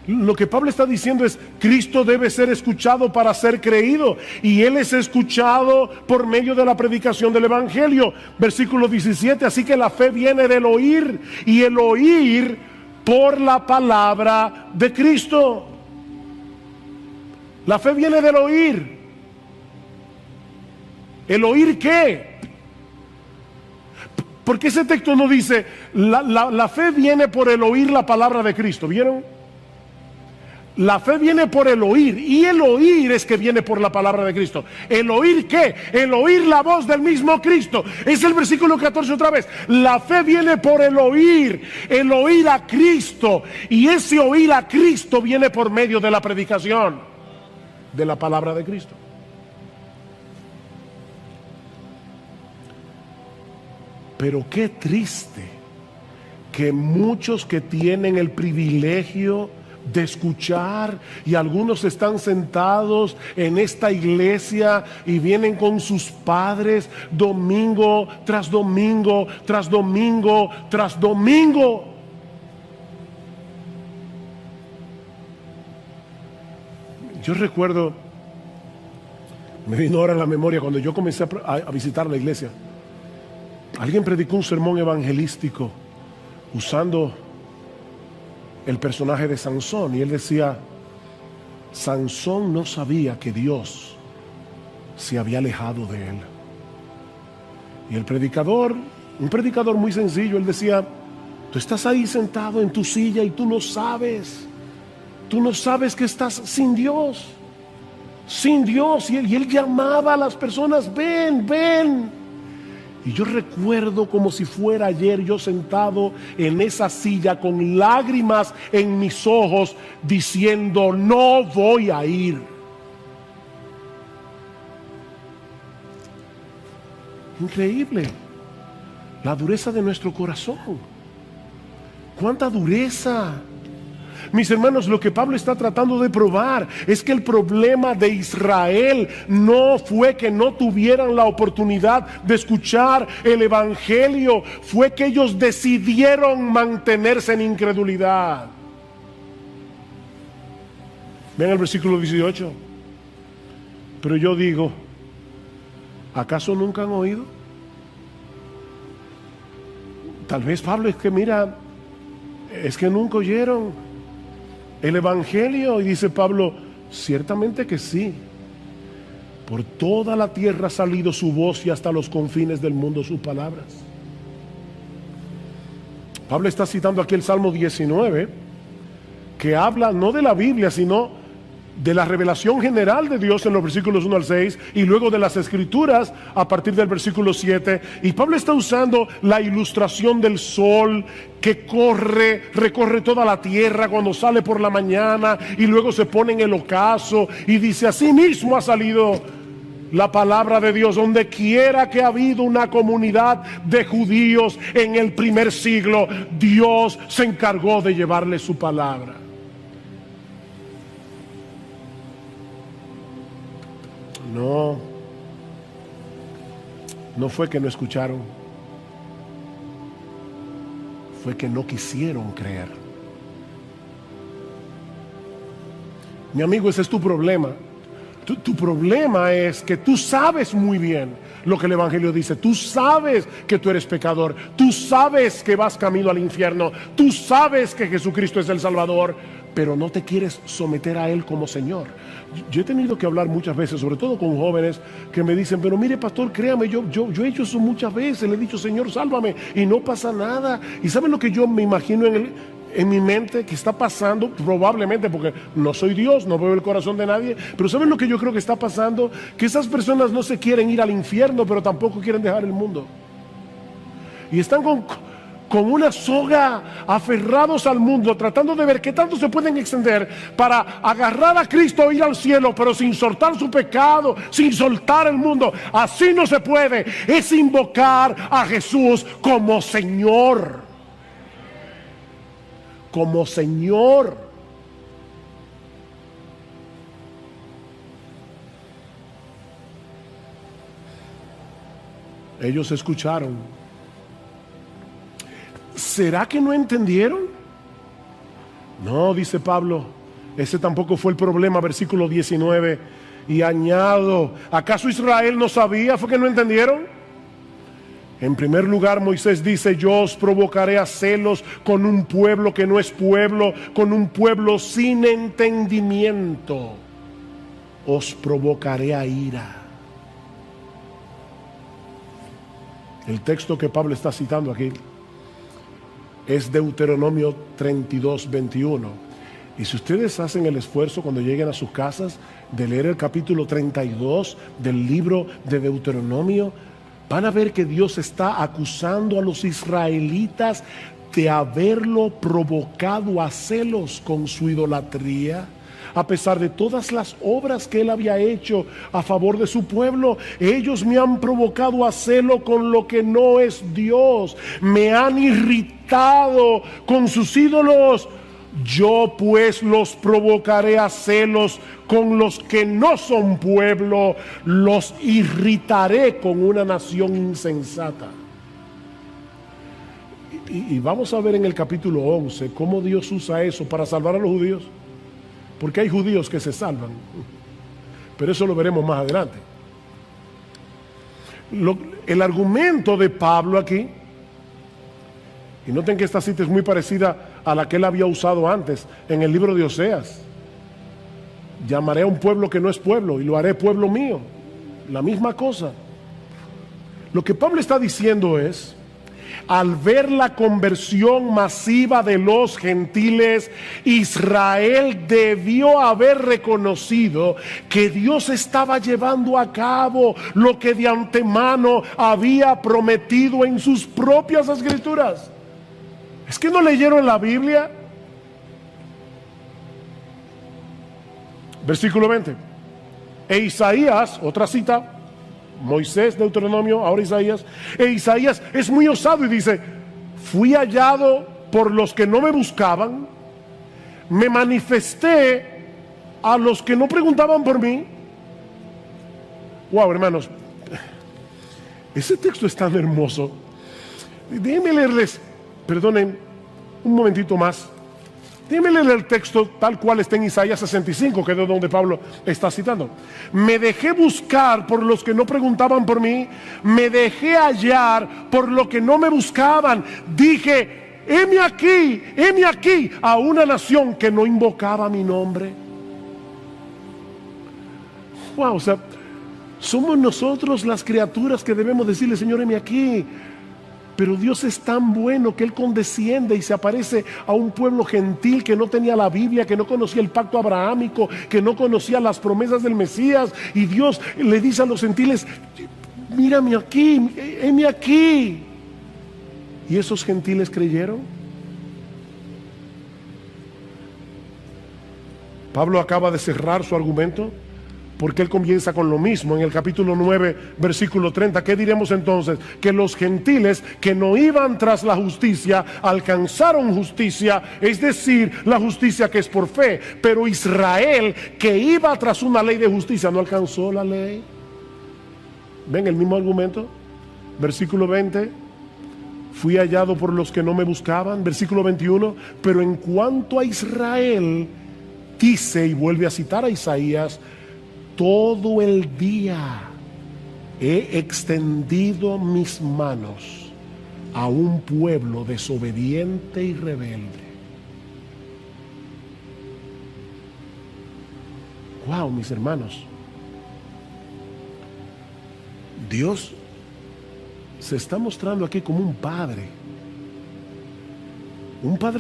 Lo que Pablo está diciendo es, Cristo debe ser escuchado para ser creído, y Él es escuchado por medio de la predicación del Evangelio. Versículo 17, así que la fe viene del oír, y el oír por la palabra de Cristo. La fe viene del oír. ¿El oír qué? Porque ese texto no dice, la fe viene por el oír la palabra de Cristo, ¿vieron? La fe viene por el oír, y el oír es que viene por la palabra de Cristo. ¿El oír qué? El oír la voz del mismo Cristo. Es el versículo 14 otra vez. La fe viene por el oír a Cristo, y ese oír a Cristo viene por medio de la predicación de la palabra de Cristo. Pero qué triste que muchos que tienen el privilegio de escuchar, y algunos están sentados en esta iglesia y vienen con sus padres domingo tras domingo, tras domingo, tras domingo. Yo recuerdo, me vino ahora en la memoria cuando yo comencé a visitar la iglesia. Alguien predicó un sermón evangelístico usando el personaje de Sansón, y él decía, Sansón no sabía que Dios se había alejado de él. Y el predicador, un predicador muy sencillo, él decía, tú estás ahí sentado en tu silla y tú no sabes que estás sin Dios. sin Dios, y él llamaba a las personas, ven, ven. Y yo recuerdo como si fuera ayer, yo sentado en esa silla con lágrimas en mis ojos, diciendo, no voy a ir. Increíble la dureza de nuestro corazón. ¡Cuánta dureza! Mis hermanos, lo que Pablo está tratando de probar es que el problema de Israel no fue que no tuvieran la oportunidad de escuchar el evangelio, fue que ellos decidieron mantenerse en incredulidad. Vean el versículo 18. Pero yo digo, ¿acaso nunca han oído? Tal vez Pablo es que mira, es que nunca oyeron el evangelio. Y dice Pablo, ciertamente que sí. Por toda la tierra ha salido su voz y hasta los confines del mundo sus palabras. Pablo está citando aquí el Salmo 19, que habla no de la Biblia, sino de la revelación general de Dios en los versículos 1 al 6 y luego de las escrituras a partir del versículo 7. Y Pablo está usando la ilustración del sol que recorre toda la tierra cuando sale por la mañana y luego se pone en el ocaso, y dice, así mismo ha salido la palabra de Dios donde quiera que ha habido una comunidad de judíos en el primer siglo. Dios se encargó de llevarle su palabra. No fue que no escucharon, fue que no quisieron creer. Mi amigo, ese es tu problema. Tu problema es que tú sabes muy bien lo que el evangelio dice. Tú sabes que tú eres pecador. Tú sabes que vas camino al infierno. Tú sabes que Jesucristo es el Salvador, pero no te quieres someter a Él como Señor. Yo he tenido que hablar muchas veces, sobre todo con jóvenes que me dicen, pero mire pastor, créame, yo he hecho eso muchas veces, le he dicho, Señor, sálvame, y no pasa nada. ¿Y saben lo que yo me imagino en mi mente que está pasando? Probablemente, porque no soy Dios, no veo el corazón de nadie, pero ¿saben lo que yo creo que está pasando? Que esas personas no se quieren ir al infierno, pero tampoco quieren dejar el mundo. Y están con una soga aferrados al mundo, tratando de ver qué tanto se pueden extender para agarrar a Cristo e ir al cielo, pero sin soltar su pecado, sin soltar el mundo. Así no se puede. Es invocar a Jesús como Señor. Como Señor. Ellos escucharon. ¿Será que no entendieron? No, dice Pablo, ese tampoco fue el problema. Versículo 19, y añado, ¿acaso Israel no sabía? ¿Fue que no entendieron? En primer lugar, Moisés dice, yo os provocaré a celos con un pueblo que no es pueblo, con un pueblo sin entendimiento. Os provocaré a ira. El texto que Pablo está citando aquí es Deuteronomio 32, 21. Y si ustedes hacen el esfuerzo cuando lleguen a sus casas de leer el capítulo 32 del libro de Deuteronomio, van a ver que Dios está acusando a los israelitas de haberlo provocado a celos con su idolatría. A pesar de todas las obras que él había hecho a favor de su pueblo, ellos me han provocado a celo con lo que no es Dios. Me han irritado con sus ídolos. Yo pues los provocaré a celos con los que no son pueblo. Los irritaré con una nación insensata. Y vamos a ver en el capítulo 11 cómo Dios usa eso para salvar a los judíos. Porque hay judíos que se salvan, pero eso lo veremos más adelante. El argumento de Pablo aquí, y noten que esta cita es muy parecida a la que él había usado antes en el libro de Oseas. Llamaré a un pueblo que no es pueblo y lo haré pueblo mío. La misma cosa. Lo que Pablo está diciendo es al ver la conversión masiva de los gentiles, Israel debió haber reconocido que Dios estaba llevando a cabo lo que de antemano había prometido en sus propias escrituras. ¿Es que no leyeron la Biblia? Versículo 20. E Isaías, otra cita, Moisés, Deuteronomio, ahora Isaías. E Isaías es muy osado y dice: fui hallado por los que no me buscaban, me manifesté a los que no preguntaban por mí. Wow, hermanos, ese texto es tan hermoso. Déjenme leerles, perdonen un momentito más. Déjenme leer el texto tal cual está en Isaías 65, que es de donde Pablo está citando. Me dejé buscar por los que no preguntaban por mí, me dejé hallar por los que no me buscaban. Dije: heme aquí a una nación que no invocaba mi nombre. Wow, o sea, somos nosotros las criaturas que debemos decirle: Señor, heme aquí. Pero Dios es tan bueno que Él condesciende y se aparece a un pueblo gentil que no tenía la Biblia, que no conocía el pacto abrahámico, que no conocía las promesas del Mesías. Y Dios le dice a los gentiles: mírame aquí, heme aquí. ¿Y esos gentiles creyeron? Pablo acaba de cerrar su argumento, porque él comienza con lo mismo en el capítulo 9, versículo 30. ¿Qué diremos entonces? Que los gentiles que no iban tras la justicia alcanzaron justicia, es decir, la justicia que es por fe. Pero Israel, que iba tras una ley de justicia, no alcanzó la ley. ¿Ven el mismo argumento? Versículo 20: fui hallado por los que no me buscaban. Versículo 21: pero en cuanto a Israel, dice, y vuelve a citar a Isaías: todo el día he extendido mis manos a un pueblo desobediente y rebelde. Wow, mis hermanos, Dios se está mostrando aquí como un padre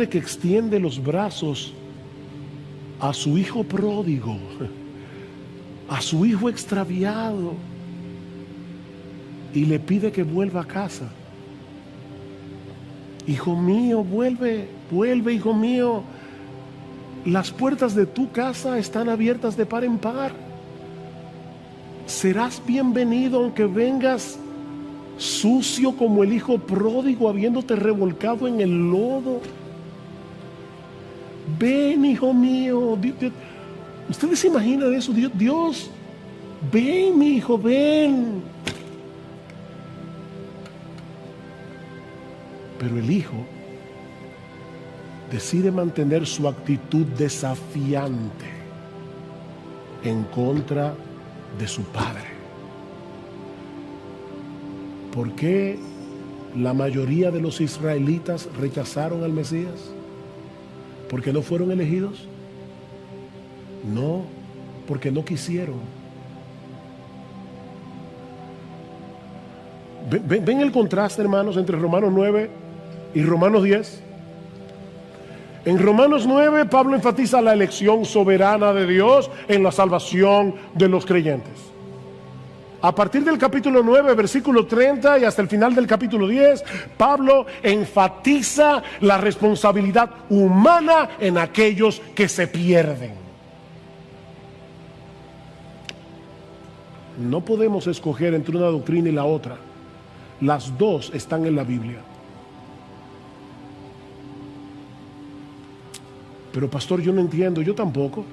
que extiende los brazos a su hijo pródigo, a su hijo extraviado, y le pide que vuelva a casa. Hijo mío, vuelve, hijo mío. Las puertas de tu casa están abiertas de par en par. Serás bienvenido aunque vengas sucio como el hijo pródigo, habiéndote revolcado en el lodo. Ven, hijo mío. ¿Ustedes se imaginan eso? Dios, ven, mi hijo, ven. Pero el hijo decide mantener su actitud desafiante en contra de su padre. ¿Por qué la mayoría de los israelitas rechazaron al Mesías? ¿Porque no fueron elegidos? No, porque no quisieron. ¿Ven el contraste, hermanos, entre Romanos 9 y Romanos 10? En Romanos 9, Pablo enfatiza la elección soberana de Dios en la salvación de los creyentes. A partir del capítulo 9, versículo 30 y hasta el final del capítulo 10, Pablo enfatiza la responsabilidad humana en aquellos que se pierden. No podemos escoger entre una doctrina y la otra. Las dos están en la Biblia. Pero pastor, yo no entiendo. Yo tampoco.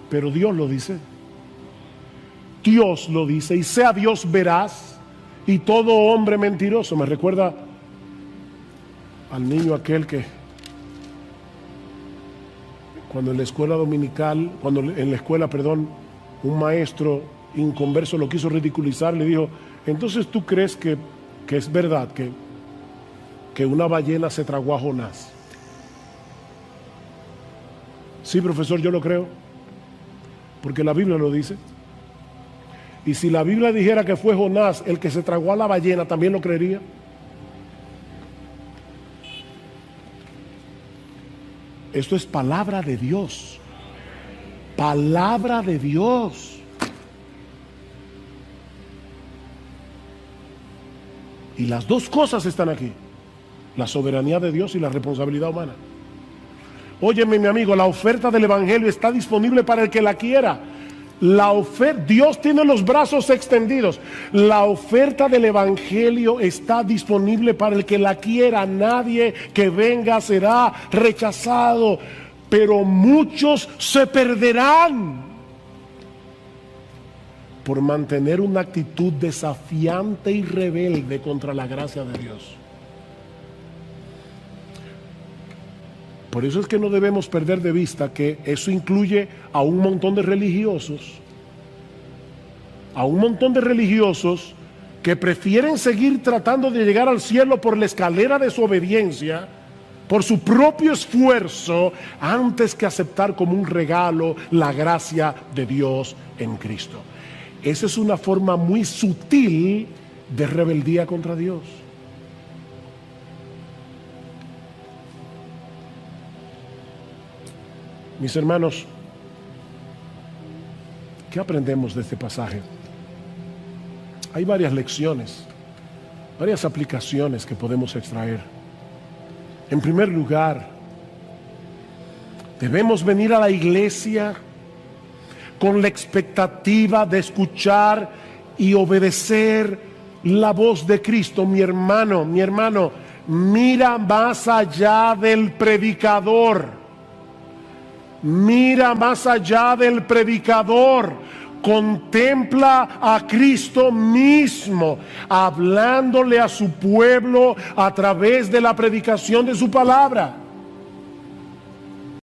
Pero Dios lo dice. Dios lo dice. Y sea Dios veraz y todo hombre mentiroso. Me recuerda al niño aquel que cuando en la escuela dominical, un maestro inconverso lo quiso ridiculizar, le dijo: entonces tú crees que es verdad que una ballena se tragó a Jonás. Sí, profesor, yo lo creo, porque la Biblia lo dice. Y si la Biblia dijera que fue Jonás el que se tragó a la ballena, ¿también lo creería? Esto es palabra de Dios. Palabra de Dios. Y las dos cosas están aquí: la soberanía de Dios y la responsabilidad humana. Óyeme, mi amigo, la oferta del Evangelio está disponible para el que la quiera. Dios tiene los brazos extendidos. La oferta del Evangelio está disponible para el que la quiera. Nadie que venga será rechazado, pero muchos se perderán por mantener una actitud desafiante y rebelde contra la gracia de Dios. Por eso es que no debemos perder de vista que eso incluye a un montón de religiosos, que prefieren seguir tratando de llegar al cielo por la escalera de su obediencia, por su propio esfuerzo, antes que aceptar como un regalo la gracia de Dios en Cristo. Esa es una forma muy sutil de rebeldía contra Dios. Mis hermanos, ¿qué aprendemos de este pasaje? Hay varias lecciones, varias aplicaciones que podemos extraer. En primer lugar, debemos venir a la iglesia con la expectativa de escuchar y obedecer la voz de Cristo. Mi hermano, mira más allá del predicador. Mira más allá del predicador. Contempla a Cristo mismo hablándole a su pueblo a través de la predicación de su palabra.